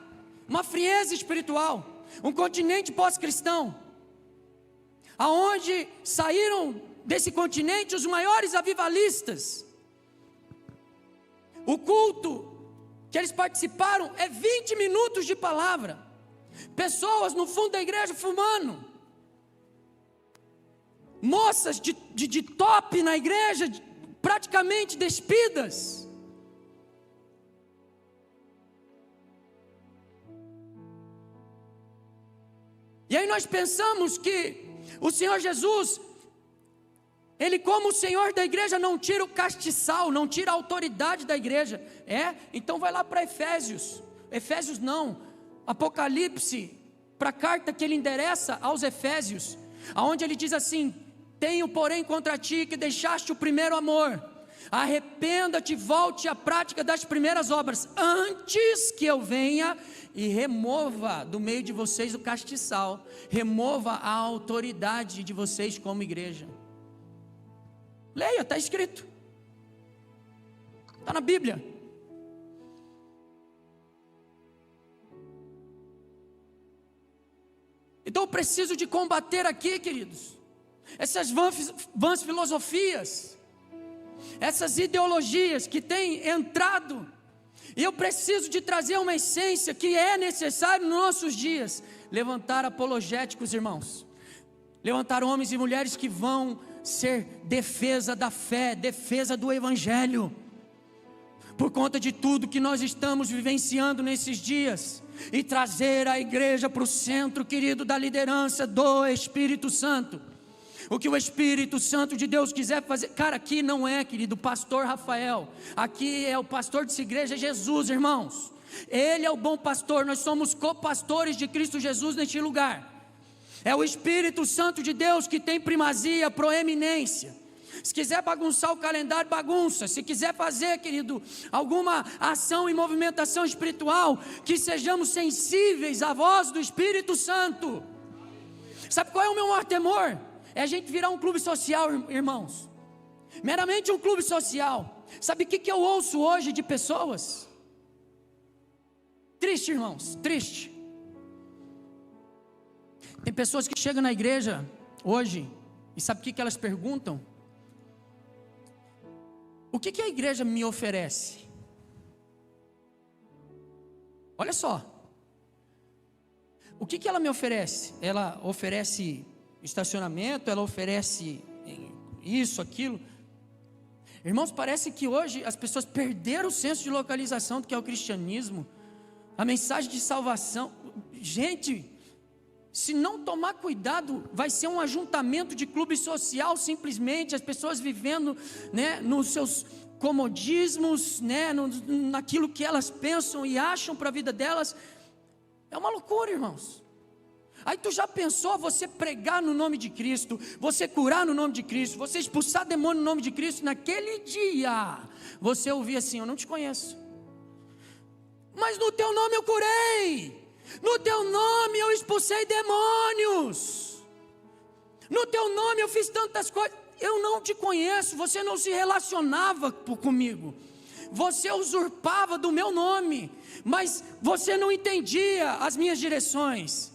[SPEAKER 1] uma frieza espiritual, um continente pós-cristão, aonde saíram desse continente os maiores avivalistas. O culto que eles participaram é 20 minutos de palavra, pessoas no fundo da igreja fumando, moças de top na igreja, praticamente despidas. E aí nós pensamos que o Senhor Jesus, Ele como o Senhor da igreja não tira o castiçal, não tira a autoridade da igreja. Então vai lá para Efésios não, Apocalipse, para a carta que Ele endereça aos Efésios, aonde Ele diz assim: tenho porém contra ti que deixaste o primeiro amor, arrependa-te, volte à prática das primeiras obras, antes que eu venha e remova do meio de vocês o castiçal, remova a autoridade de vocês como igreja. Leia, está escrito, está na Bíblia. Então eu preciso de combater aqui, queridos, essas vãs filosofias, essas ideologias que têm entrado. E eu preciso de trazer uma essência que é necessário nos nossos dias: levantar apologéticos, irmãos, levantar homens e mulheres que vão ser defesa da fé, defesa do Evangelho, por conta de tudo que nós estamos vivenciando nesses dias, e trazer a igreja para o centro, querido, da liderança do Espírito Santo. O que o Espírito Santo de Deus quiser fazer. Cara, aqui não é, querido, o pastor Rafael, aqui é o pastor dessa igreja, é Jesus, irmãos. Ele é o bom pastor, nós somos copastores de Cristo Jesus neste lugar. É o Espírito Santo de Deus que tem primazia, proeminência. Se quiser bagunçar o calendário, bagunça. Se quiser fazer, querido, alguma ação e movimentação espiritual, que sejamos sensíveis à voz do Espírito Santo. Sabe qual é o meu maior temor? É a gente virar um clube social, irmãos, meramente um clube social. Sabe o que eu ouço hoje de pessoas? Triste, irmãos, triste. Tem pessoas que chegam na igreja hoje, e sabe o que elas perguntam? O que a igreja me oferece? Olha só, o que ela me oferece? Ela oferece estacionamento, ela oferece isso, aquilo. Irmãos, parece que hoje as pessoas perderam o senso de localização do que é o cristianismo, a mensagem de salvação. Gente, se não tomar cuidado, vai ser um ajuntamento de clube social, simplesmente, as pessoas vivendo, né, nos seus comodismos, né, naquilo que elas pensam e acham para a vida delas. É uma loucura, irmãos. Aí tu já pensou você pregar no nome de Cristo, você curar no nome de Cristo, você expulsar demônio no nome de Cristo, naquele dia você ouvir assim: eu não te conheço, mas no teu nome eu curei, No teu nome eu expulsei demônios. No teu nome eu fiz tantas coisas. Eu não te conheço, você não se relacionava comigo. Você usurpava do meu nome, mas você não entendia as minhas direções.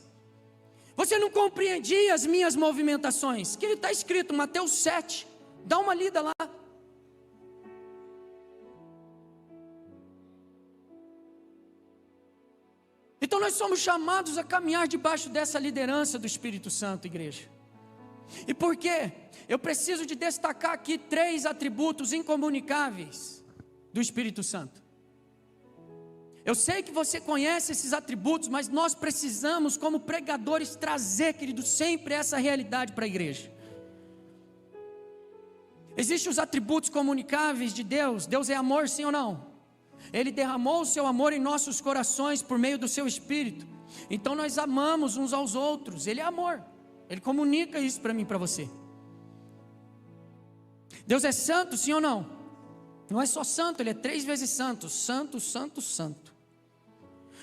[SPEAKER 1] Você não compreendia as minhas movimentações. Que está escrito, Mateus 7. Dá uma lida lá. Então nós somos chamados a caminhar debaixo dessa liderança do Espírito Santo, igreja. E por quê? Eu preciso de destacar aqui 3 atributos incomunicáveis do Espírito Santo. Eu sei que você conhece esses atributos, mas nós precisamos, como pregadores, trazer, querido, sempre essa realidade para a igreja. Existem os atributos comunicáveis de Deus. Deus é amor, sim ou não? Ele derramou o seu amor em nossos corações por meio do seu Espírito. Então nós amamos uns aos outros. Ele é amor. Ele comunica isso para mim e para você. Deus é santo, sim ou não? Não é só santo, Ele é 3 vezes santo. Santo, santo, santo.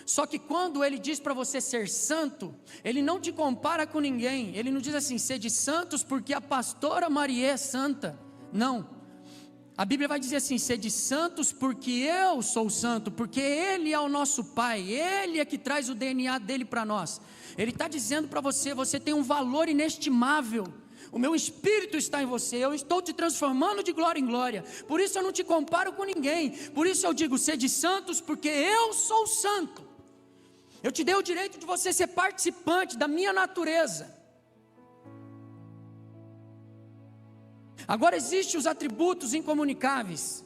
[SPEAKER 1] Só que quando Ele diz para você ser santo, Ele não te compara com ninguém. Ele não diz assim, sede santos porque a pastora Maria é santa. Não. A Bíblia vai dizer assim, sede santos porque eu sou santo, porque Ele é o nosso Pai, Ele é que traz o DNA dEle para nós. Ele está dizendo para você, você tem um valor inestimável, o meu Espírito está em você, eu estou te transformando de glória em glória, por isso eu não te comparo com ninguém, por isso eu digo, sede santos porque eu sou santo. Eu te dei o direito de você ser participante da minha natureza. Agora existem os atributos incomunicáveis,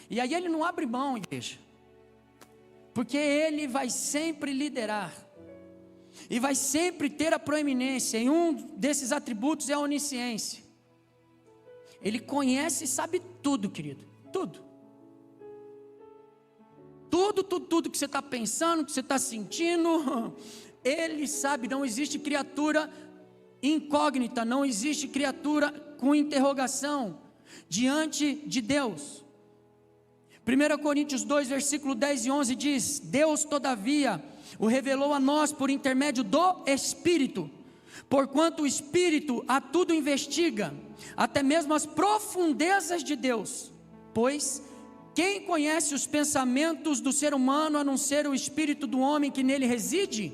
[SPEAKER 1] e aí Ele não abre mão, igreja, porque Ele vai sempre liderar, e vai sempre ter a proeminência, e um desses atributos é a onisciência. Ele conhece e sabe tudo, querido, tudo. Tudo que você está pensando, que você está sentindo, Ele sabe. Não existe criatura incógnita, não existe criatura com interrogação diante de Deus. 1 Coríntios 2, versículo 10 e 11 diz: Deus todavia o revelou a nós por intermédio do Espírito, porquanto o Espírito a tudo investiga, até mesmo as profundezas de Deus, pois quem conhece os pensamentos do ser humano, a não ser o Espírito do homem que nele reside?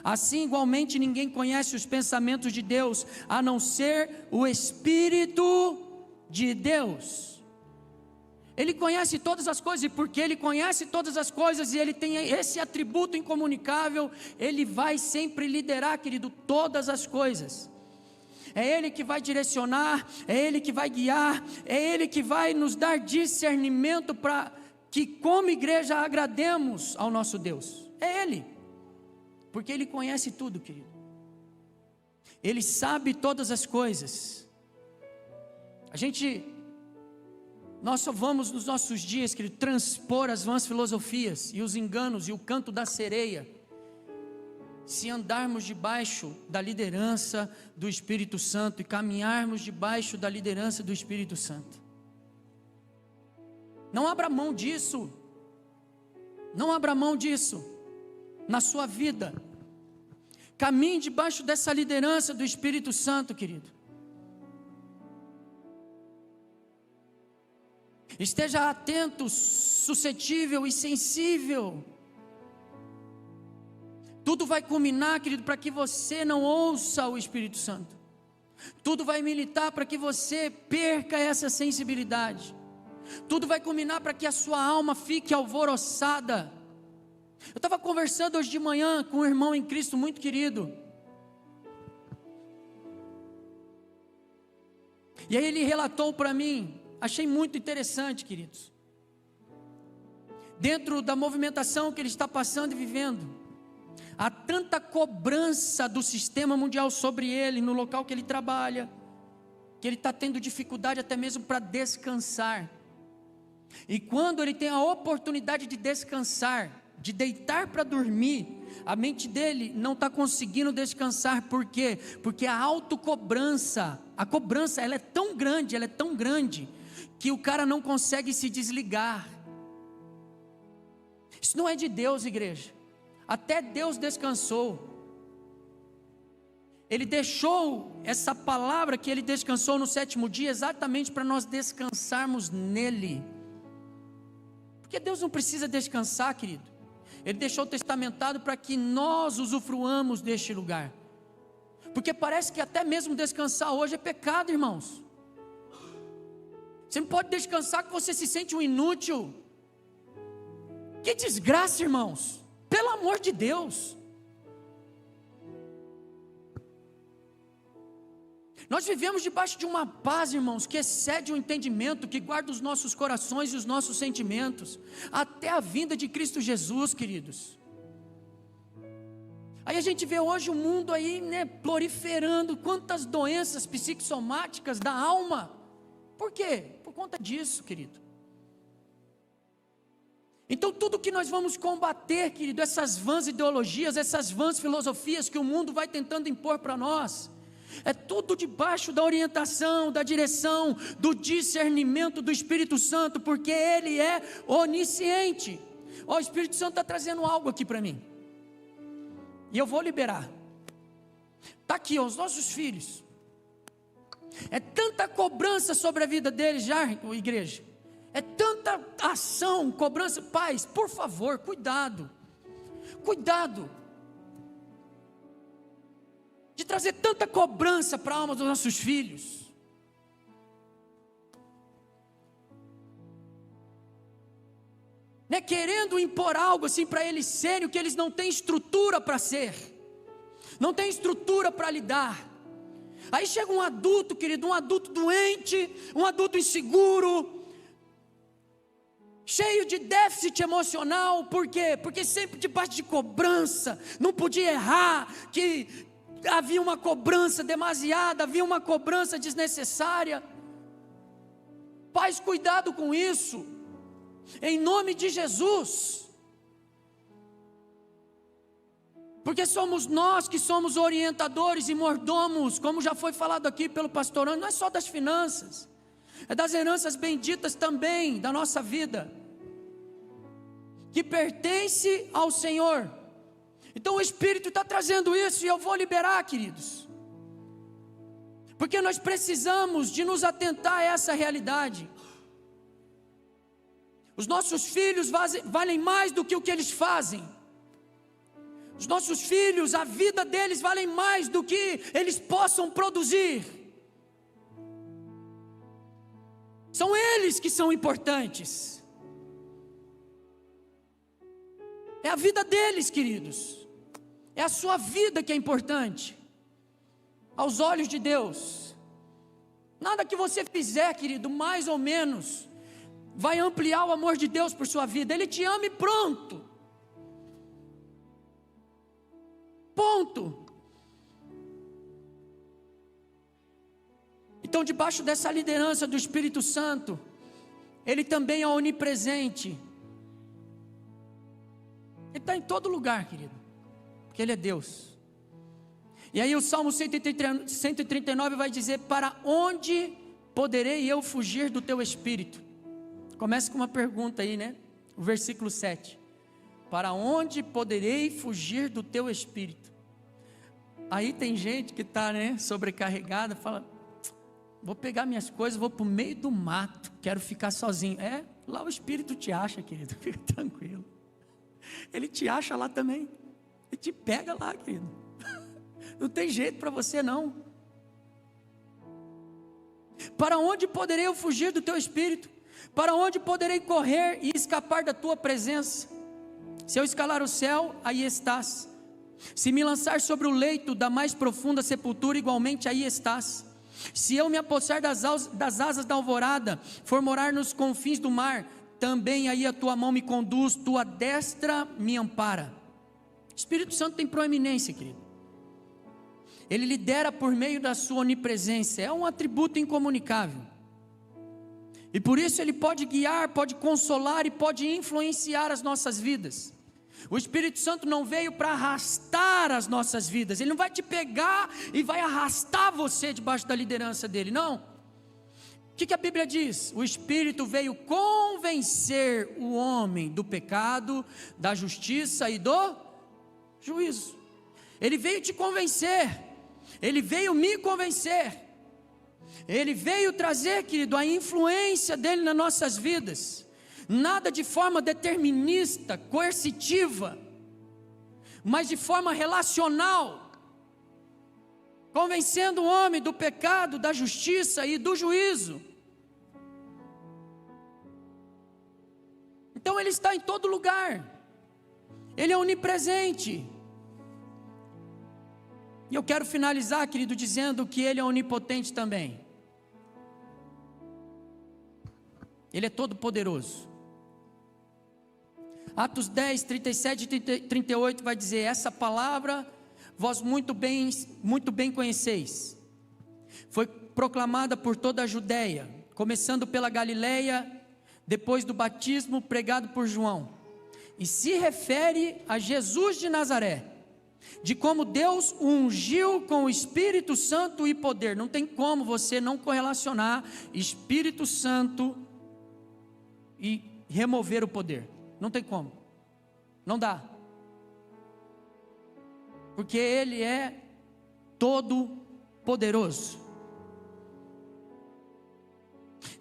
[SPEAKER 1] Assim igualmente ninguém conhece os pensamentos de Deus, a não ser o Espírito de Deus. Ele conhece todas as coisas, e porque Ele conhece todas as coisas, e Ele tem esse atributo incomunicável, Ele vai sempre liderar, querido, todas as coisas. É Ele que vai direcionar, é Ele que vai guiar, é Ele que vai nos dar discernimento para que como igreja agrademos ao nosso Deus. É Ele, porque Ele conhece tudo, querido. Ele sabe todas as coisas. Nós só vamos nos nossos dias, querido, transpor as vãs filosofias e os enganos e o canto da sereia, se andarmos debaixo da liderança do Espírito Santo e caminharmos debaixo da liderança do Espírito Santo. Não abra mão disso. Não abra mão disso na sua vida. Caminhe debaixo dessa liderança do Espírito Santo, querido. Esteja atento, suscetível e sensível. Tudo vai culminar, querido, para que você não ouça o Espírito Santo. Tudo vai militar para que você perca essa sensibilidade. Tudo vai culminar para que a sua alma fique alvoroçada. Eu estava conversando hoje de manhã com um irmão em Cristo muito querido. E aí ele relatou para mim, achei muito interessante, queridos. Dentro da movimentação que ele está passando e vivendo, há tanta cobrança do sistema mundial sobre ele, no local que ele trabalha, que ele está tendo dificuldade até mesmo para descansar. E quando ele tem a oportunidade de descansar, de deitar para dormir, a mente dele não está conseguindo descansar. Por quê? Porque a autocobrança, a cobrança, ela é tão grande, que o cara não consegue se desligar. Isso não é de Deus, igreja. Até Deus descansou. Ele deixou essa palavra que Ele descansou no sétimo dia, exatamente para nós descansarmos nele. Porque Deus não precisa descansar, querido. Ele deixou testamentado para que nós usufruamos deste lugar. Porque parece que até mesmo descansar hoje é pecado, irmãos. Você não pode descansar que você se sente um inútil. Que desgraça, irmãos. Pelo amor de Deus. Nós vivemos debaixo de uma paz, irmãos, que excede o entendimento, que guarda os nossos corações e os nossos sentimentos, até a vinda de Cristo Jesus, queridos. Aí a gente vê hoje o mundo aí, né, proliferando, quantas doenças psicossomáticas da alma. Por quê? Por conta disso, querido. Então tudo que nós vamos combater, querido, essas vãs ideologias, essas vãs filosofias que o mundo vai tentando impor para nós, é tudo debaixo da orientação, da direção, do discernimento do Espírito Santo, porque Ele é onisciente. O Espírito Santo está trazendo algo aqui para mim, e eu vou liberar. Está aqui, ó, os nossos filhos. É tanta cobrança sobre a vida deles já, igreja. É tanta ação, cobrança. Pais, por favor, cuidado. Cuidado de trazer tanta cobrança para a alma dos nossos filhos. Né, querendo impor algo assim para eles serem o que eles não têm estrutura para ser, não têm estrutura para lidar. Aí chega um adulto, querido, um adulto doente, um adulto inseguro, cheio de déficit emocional. Por quê? Porque sempre debaixo de cobrança, não podia errar, que havia uma cobrança demasiada, havia uma cobrança desnecessária. Pais, cuidado com isso, em nome de Jesus, porque somos nós que somos orientadores e mordomos, como já foi falado aqui pelo pastor Ana, não é só das finanças, é das heranças benditas também da nossa vida, que pertence ao Senhor. Então o Espírito está trazendo isso, e eu vou liberar, queridos, porque nós precisamos de nos atentar a essa realidade. Os nossos filhos valem mais do que o que eles fazem. Os nossos filhos, a vida deles vale mais do que eles possam produzir. São eles que são importantes. É a vida deles, queridos. É a sua vida que é importante aos olhos de Deus. Nada que você fizer, querido, mais ou menos, vai ampliar o amor de Deus por sua vida. Ele te ama e pronto. Ponto. Então, debaixo dessa liderança do Espírito Santo, Ele também é onipresente. Ele está em todo lugar, querido, porque Ele é Deus. E aí o Salmo 139 vai dizer: para onde poderei eu fugir do teu Espírito? Começa com uma pergunta aí, né? O versículo 7. Para onde poderei fugir do teu Espírito? Aí tem gente que está, né, sobrecarregada, fala: vou pegar minhas coisas, vou para o meio do mato, quero ficar sozinho. Lá o Espírito te acha, querido, fica tranquilo. Ele te acha lá também. Ele te pega lá, querido. Não tem jeito para você não. Para onde poderei eu fugir do teu Espírito? Para onde poderei correr e escapar da tua presença? Se eu escalar o céu, aí estás. Se me lançar sobre o leito da mais profunda sepultura, igualmente aí estás. Se eu me apossar das asas da alvorada, for morar nos confins do mar, também aí a tua mão me conduz, tua destra me ampara. O Espírito Santo tem proeminência, querido. Ele lidera por meio da sua onipresença, é um atributo incomunicável. E por isso Ele pode guiar, pode consolar e pode influenciar as nossas vidas. O Espírito Santo não veio para arrastar as nossas vidas. Ele não vai te pegar e vai arrastar você debaixo da liderança dele, não. O que a Bíblia diz? O Espírito veio convencer o homem do pecado, da justiça e do Juízo. Ele veio te convencer, ele veio me convencer, ele veio trazer, querido, a influência dele nas nossas vidas, nada de forma determinista, coercitiva, mas de forma relacional, convencendo o homem do pecado, da justiça e do juízo. Então ele está em todo lugar, ele é onipresente. E eu quero finalizar, querido, dizendo que ele é onipotente também. Ele é todo poderoso. Atos 10, 37 e 38 vai dizer: essa palavra vós muito bem conheceis. Foi proclamada por toda a Judéia, começando pela Galileia, depois do batismo pregado por João. E se refere a Jesus de Nazaré, de como Deus o ungiu com o Espírito Santo e poder. Não tem como você não correlacionar Espírito Santo e remover o poder. Não tem como, não dá, porque ele é todo poderoso.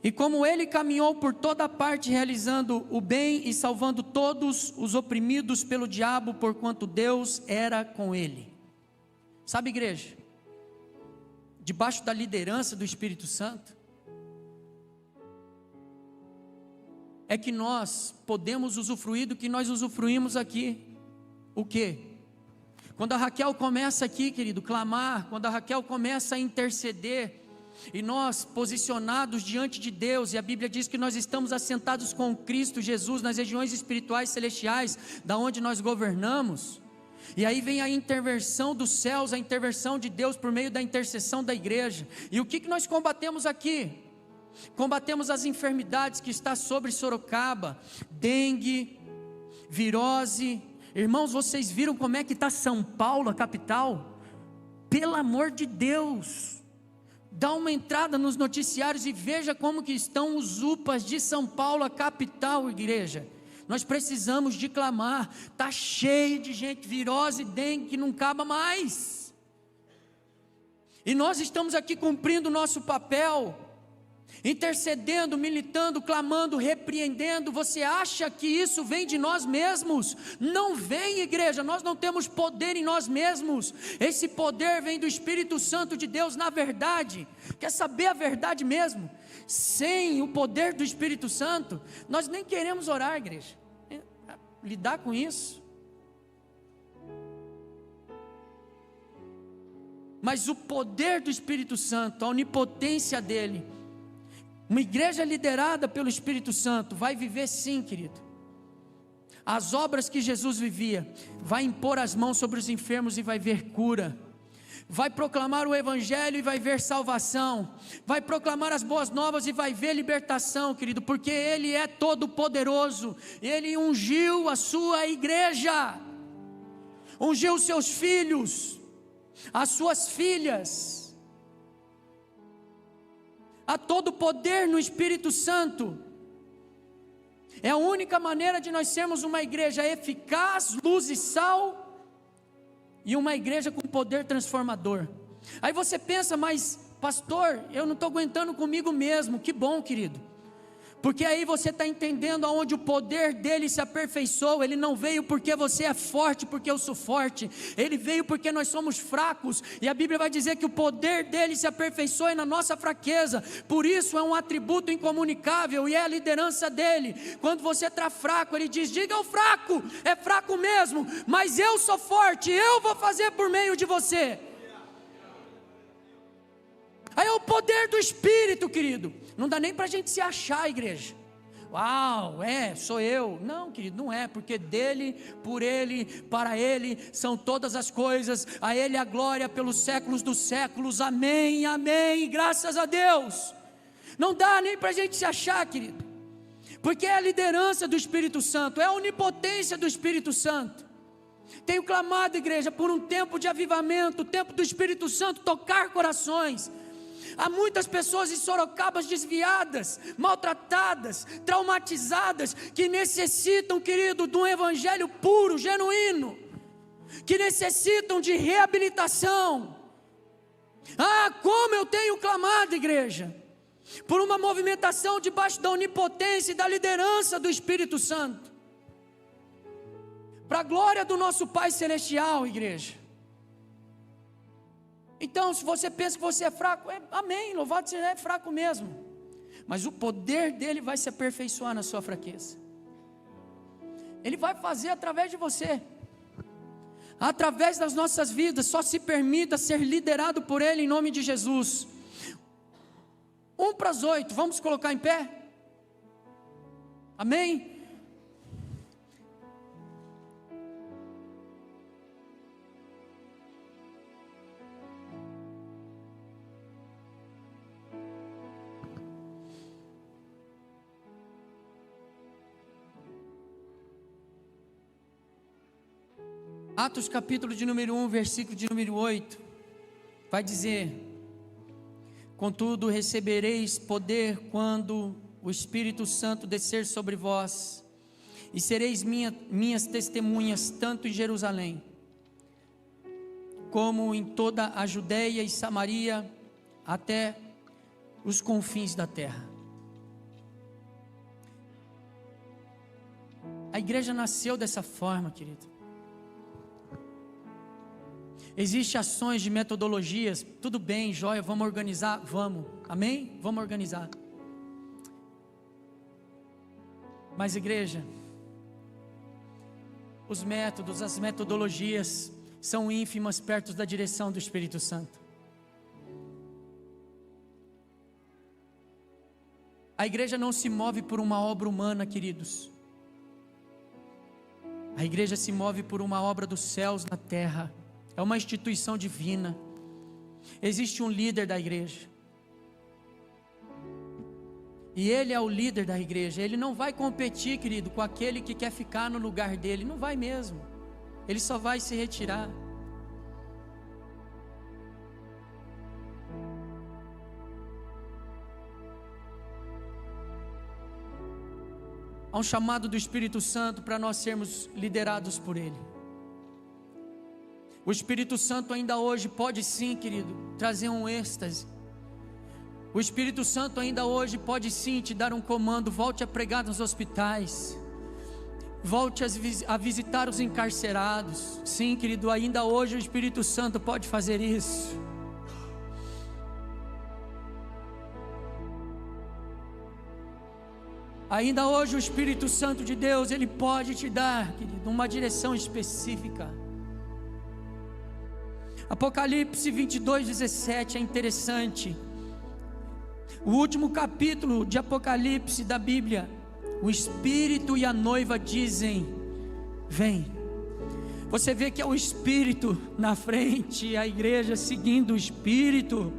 [SPEAKER 1] E como ele caminhou por toda parte realizando o bem e salvando todos os oprimidos pelo diabo, porquanto Deus era com ele. Sabe, igreja, debaixo da liderança do Espírito Santo, é que nós podemos usufruir do que nós usufruímos aqui. O quê? Quando a Raquel começa aqui, querido, clamar, quando a Raquel começa a interceder, e nós posicionados diante de Deus, e a Bíblia diz que nós estamos assentados com Cristo Jesus nas regiões espirituais celestiais, da onde nós governamos, e aí vem a intervenção dos céus, a intervenção de Deus por meio da intercessão da igreja. E o que nós combatemos aqui? Combatemos as enfermidades que está sobre Sorocaba, dengue, virose. Irmãos, vocês viram como é que está São Paulo, a capital? Pelo amor de Deus, dá uma entrada nos noticiários e veja como que estão os UPAs de São Paulo, a capital, igreja. Nós precisamos de clamar, está cheio de gente, virose, dengue, que não acaba mais. E nós estamos aqui cumprindo o nosso papel, intercedendo, militando, clamando, repreendendo. Você acha que isso vem de nós mesmos? Não vem, igreja. Nós não temos poder em nós mesmos. Esse poder vem do Espírito Santo de Deus. Na verdade, quer saber a verdade mesmo? Sem o poder do Espírito Santo, nós nem queremos orar, igreja. Lidar com isso. Mas o poder do Espírito Santo, a onipotência dele, uma igreja liderada pelo Espírito Santo vai viver, sim, querido, as obras que Jesus vivia. Vai impor as mãos sobre os enfermos e vai ver cura, vai proclamar o Evangelho e vai ver salvação, vai proclamar as boas novas e vai ver libertação, querido, porque Ele é todo poderoso. Ele ungiu a sua igreja, ungiu os seus filhos, as suas filhas. Há todo poder no Espírito Santo. É a única maneira de nós sermos uma igreja eficaz, luz e sal, e uma igreja com poder transformador. Aí você pensa: mas pastor, eu não estou aguentando comigo mesmo. Que bom, querido, porque aí você está entendendo aonde o poder dele se aperfeiçoou. Ele não veio porque você é forte, porque eu sou forte. Ele veio porque nós somos fracos, e a Bíblia vai dizer que o poder dele se aperfeiçoa na nossa fraqueza. Por isso é um atributo incomunicável, e é a liderança dele. Quando você está fraco, ele diz: diga ao fraco, é fraco mesmo, mas eu sou forte, eu vou fazer por meio de você. Aí é o poder do Espírito, querido. Não dá nem para a gente se achar, igreja. Uau, sou eu. Não, querido, não é, porque dele, por ele, para ele são todas as coisas. A ele a glória pelos séculos dos séculos. Amém, amém, graças a Deus. Não dá nem para a gente se achar, querido, porque é a liderança do Espírito Santo, é a onipotência do Espírito Santo. Tenho clamado, igreja, por um tempo de avivamento, o tempo do Espírito Santo tocar corações. Há muitas pessoas em Sorocaba desviadas, maltratadas, traumatizadas, que necessitam, querido, de um evangelho puro, genuíno. que necessitam de reabilitação. Ah, como eu tenho clamado, igreja, por uma movimentação debaixo da onipotência e da liderança do Espírito Santo, para a glória do nosso Pai Celestial, igreja. Então, se você pensa que você é fraco, amém, louvado seja, é fraco mesmo, mas o poder dele vai se aperfeiçoar na sua fraqueza. Ele vai fazer através de você, através das nossas vidas. Só se permita ser liderado por ele, em nome de Jesus. 7:1, vamos colocar em pé? Amém? Atos capítulo de número 1, versículo de número 8, vai dizer: contudo recebereis poder quando o Espírito Santo descer sobre vós, e sereis minhas testemunhas, tanto em Jerusalém, como em toda a Judeia e Samaria, até os confins da terra. A igreja nasceu dessa forma, querido. Existem ações de metodologias, tudo bem, joia, vamos organizar, vamos, amém? Vamos organizar. Mas igreja, os métodos, as metodologias são ínfimas perto da direção do Espírito Santo. A igreja não se move por uma obra humana, queridos. A igreja se move por uma obra dos céus na terra. É uma instituição divina. Existe um líder da igreja, e ele é o líder da igreja. Ele não vai competir, querido, com aquele que quer ficar no lugar dele. Não vai mesmo. Ele só vai se retirar. Há um chamado do Espírito Santo para nós sermos liderados por ele. O Espírito Santo ainda hoje pode sim, querido, trazer um êxtase. O Espírito Santo ainda hoje pode sim te dar um comando: volte a pregar nos hospitais, volte a visitar os encarcerados. Sim, querido, ainda hoje o Espírito Santo pode fazer isso. Ainda hoje o Espírito Santo de Deus, ele pode te dar, querido, uma direção específica. Apocalipse 22:17 é interessante. O último capítulo de Apocalipse da Bíblia, o Espírito e a noiva dizem: vem. Você vê que é o Espírito na frente, a igreja seguindo o Espírito.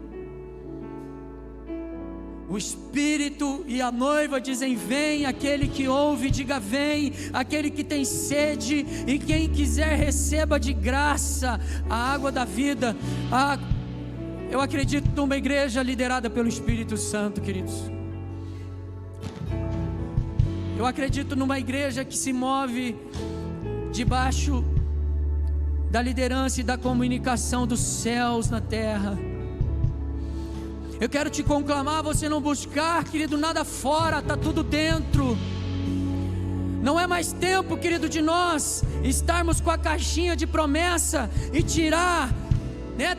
[SPEAKER 1] O Espírito e a noiva dizem: vem. Aquele que ouve, diga vem. Aquele que tem sede, e quem quiser receba de graça a água da vida. Eu acredito numa igreja liderada pelo Espírito Santo, queridos. Eu acredito numa igreja que se move debaixo da liderança e da comunicação dos céus na terra. Eu quero te conclamar a você não buscar, querido, nada fora, está tudo dentro. Não é mais tempo, querido, de nós estarmos com a caixinha de promessa e tirar, né?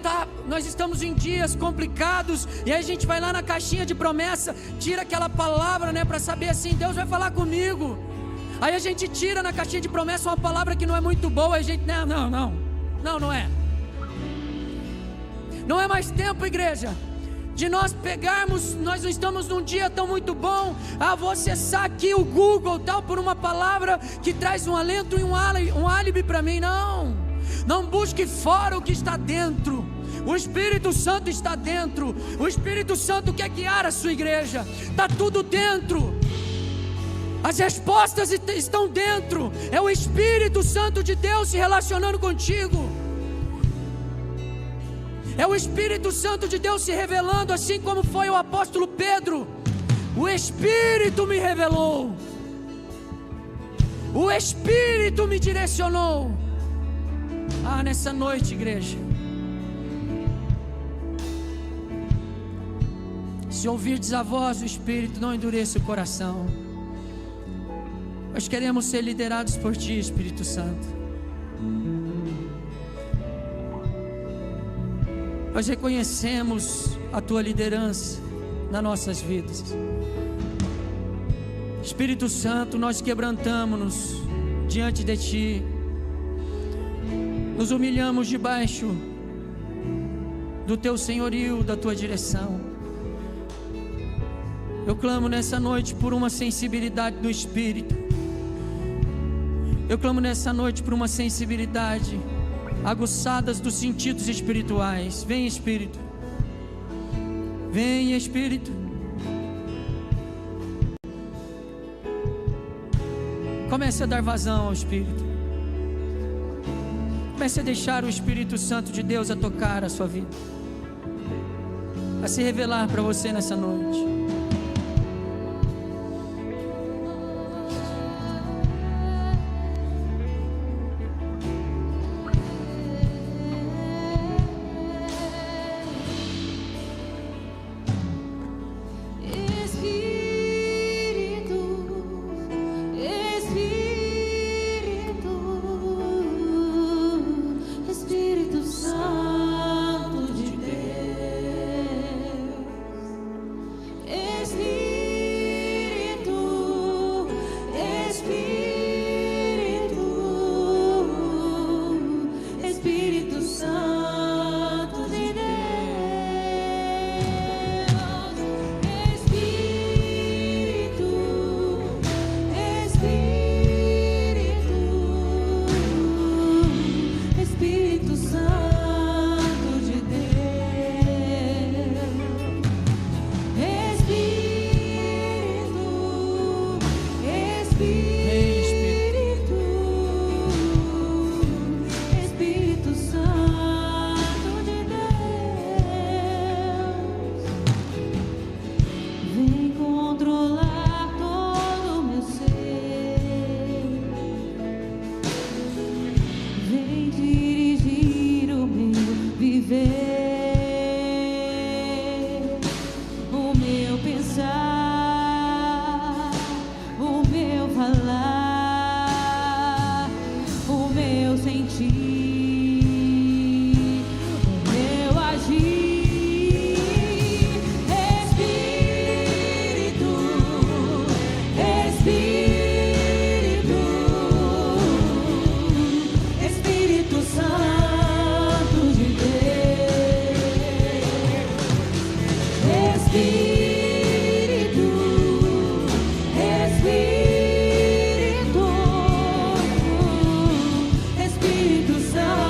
[SPEAKER 1] Nós estamos em dias complicados, e aí a gente vai lá na caixinha de promessa, tira aquela palavra, né, para saber assim, Deus vai falar comigo. Aí a gente tira na caixinha de promessa uma palavra que não é muito boa, e a gente, não é. Não é mais tempo, igreja, de nós pegarmos, nós não estamos num dia tão muito bom, vou acessar aqui o Google tal, por uma palavra que traz um alento e um álibi para mim. Não busque fora o que está dentro. O Espírito Santo está dentro. O Espírito Santo quer guiar a sua igreja. Está tudo dentro. As respostas estão dentro. É o Espírito Santo de Deus se relacionando contigo. É o Espírito Santo de Deus se revelando, assim como foi o apóstolo Pedro. O Espírito me revelou. O Espírito me direcionou. Nessa noite, igreja, se ouvirdes a voz do Espírito, não endureça o coração. Nós queremos ser liderados por Ti, Espírito Santo. Nós reconhecemos a Tua liderança nas nossas vidas. Espírito Santo, nós quebrantamos-nos diante de Ti. Nos humilhamos debaixo do Teu senhorio, da Tua direção. Eu clamo nessa noite por uma sensibilidade do Espírito. Eu clamo nessa noite por uma sensibilidade aguçadas dos sentidos espirituais. Vem, Espírito. Vem, Espírito. Comece a dar vazão ao Espírito. Comece a deixar o Espírito Santo de Deus a tocar a sua vida, a se revelar para você nessa noite.
[SPEAKER 2] Espírito Santo.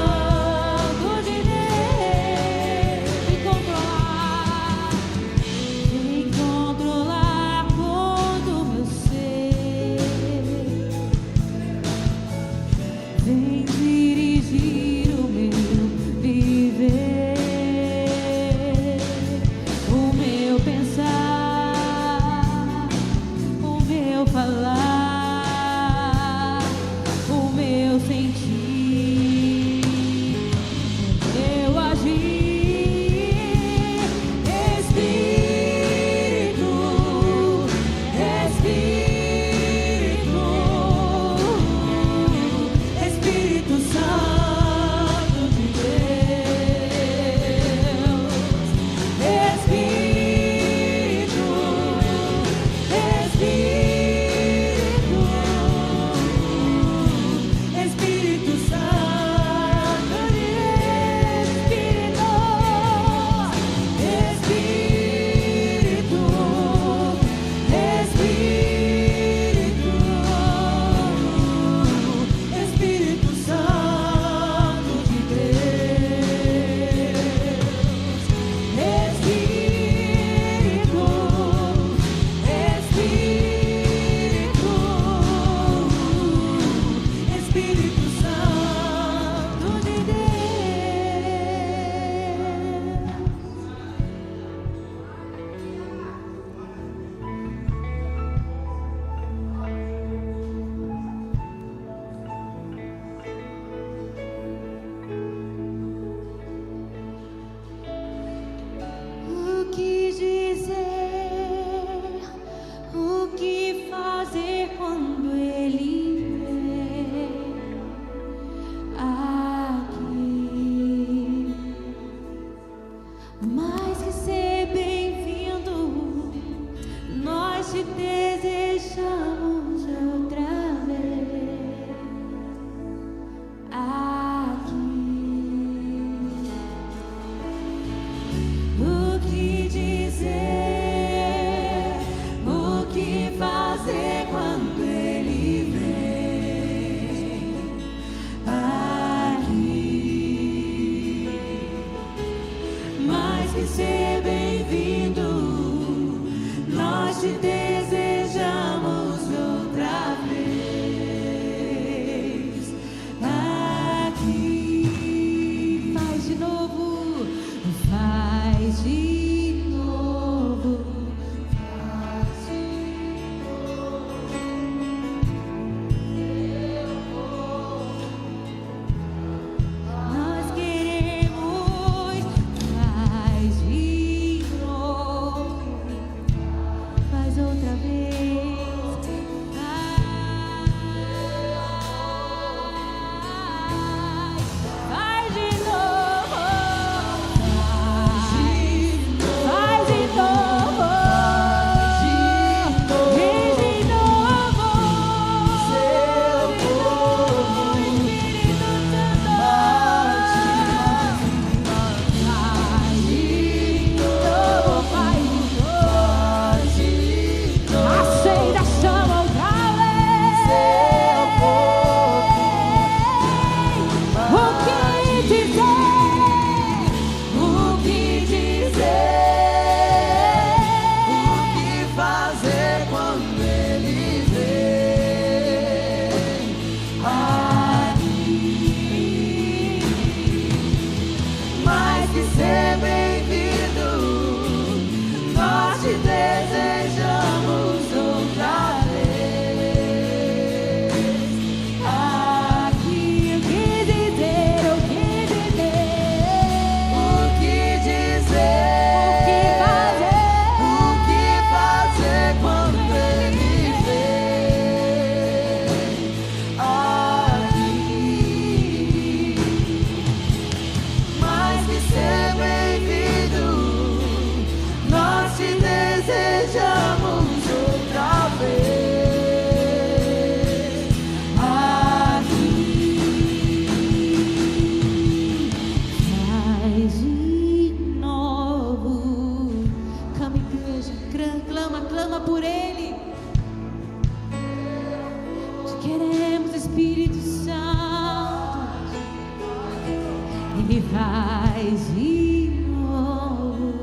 [SPEAKER 2] e faz de novo.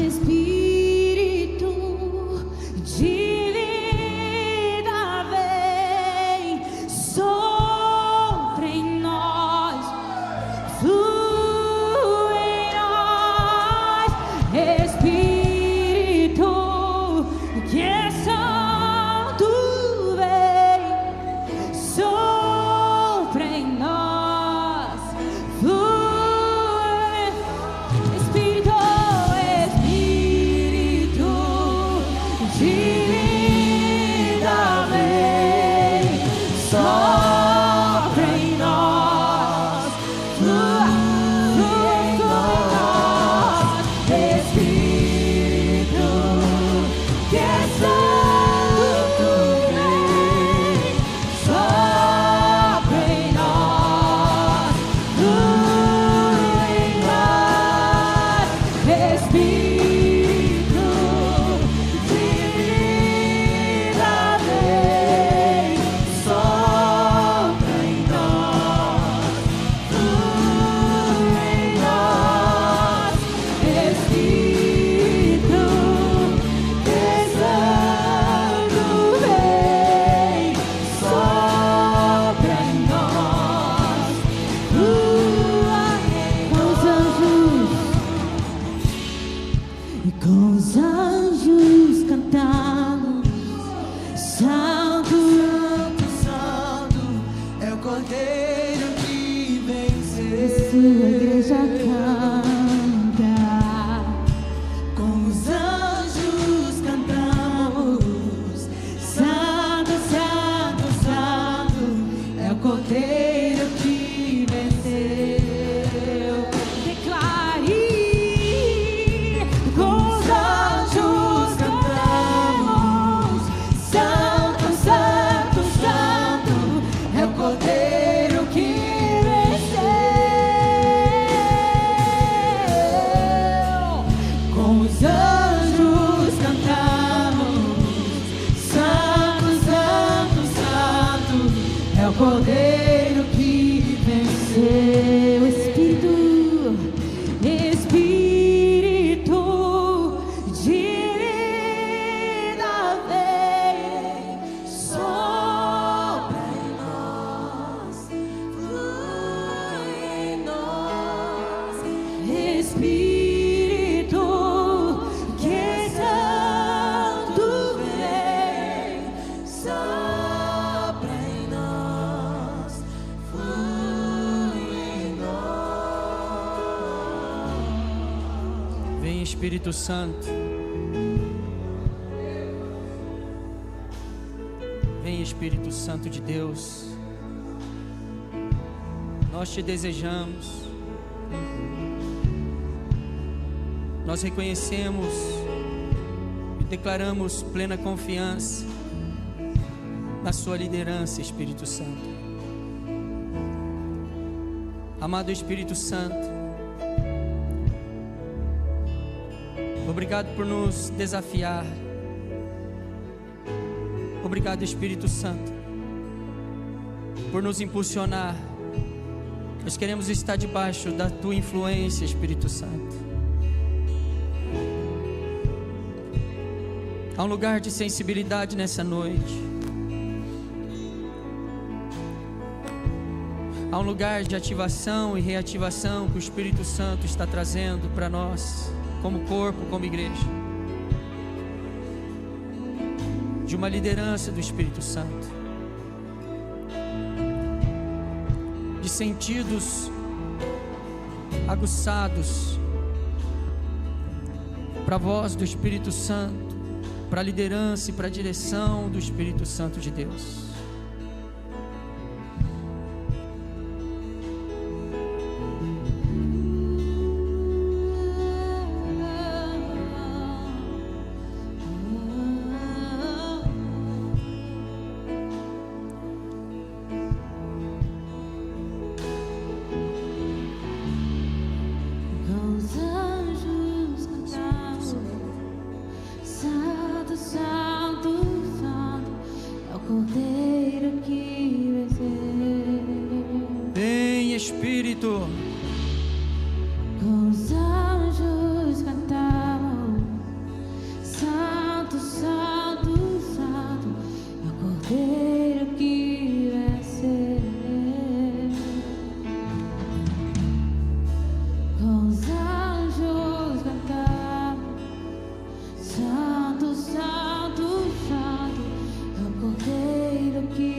[SPEAKER 2] Espírito de vida vem, sopra em nós, flui em nós. Espírito que é santo vem, sopra em nós, flui. Espírito de vida vem, sopra em nós, flui em nós. Espírito que é santo vem, sopra em nós, flui em nós. Espírito com os anjos cantamos, Santo, Santo, Santo, é o Cordeiro que venceu. Sua igreja canta, com os anjos cantamos, Santo, Santo, Santo, é o Cordeiro que venceu. Declare. Cordeiro que venceu. Espírito de vida vem, sopra em nós, flui em nós. Espírito que é santo vem, sopra em nós.
[SPEAKER 1] Vem, Espírito Santo. Vem, Espírito Santo de Deus. Nós te desejamos. Nós reconhecemos e declaramos plena confiança na sua liderança, Espírito Santo. Amado Espírito Santo, obrigado por nos desafiar. Obrigado, Espírito Santo, por nos impulsionar. Nós queremos estar debaixo da tua influência, Espírito Santo. Há um lugar de sensibilidade nessa noite. Há um lugar de ativação e reativação que o Espírito Santo está trazendo para nós, como corpo, como igreja, de uma liderança do Espírito Santo, de sentidos aguçados para a voz do Espírito Santo, para a liderança e para a direção do Espírito Santo de Deus.
[SPEAKER 2] Com os anjos cantavam: Santo, Santo, Santo, é o Cordeiro que venceu. Com os anjos cantavam: Santo, Santo, Santo, é o Cordeiro que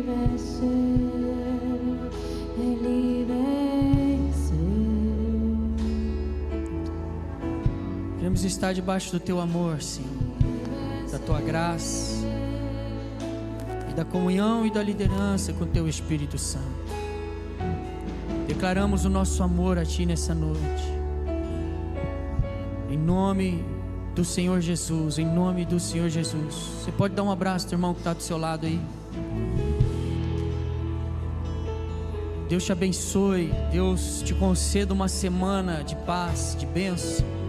[SPEAKER 2] venceu. Ele venceu.
[SPEAKER 1] Queremos estar debaixo do Teu amor, Senhor, da Tua graça e da comunhão e da liderança com o Teu Espírito Santo. Declaramos o nosso amor a Ti nessa noite, em nome do Senhor Jesus, em nome do Senhor Jesus. Você pode dar um abraço, teu irmão que está do seu lado aí. Deus te abençoe, Deus te conceda uma semana de paz, de bênção.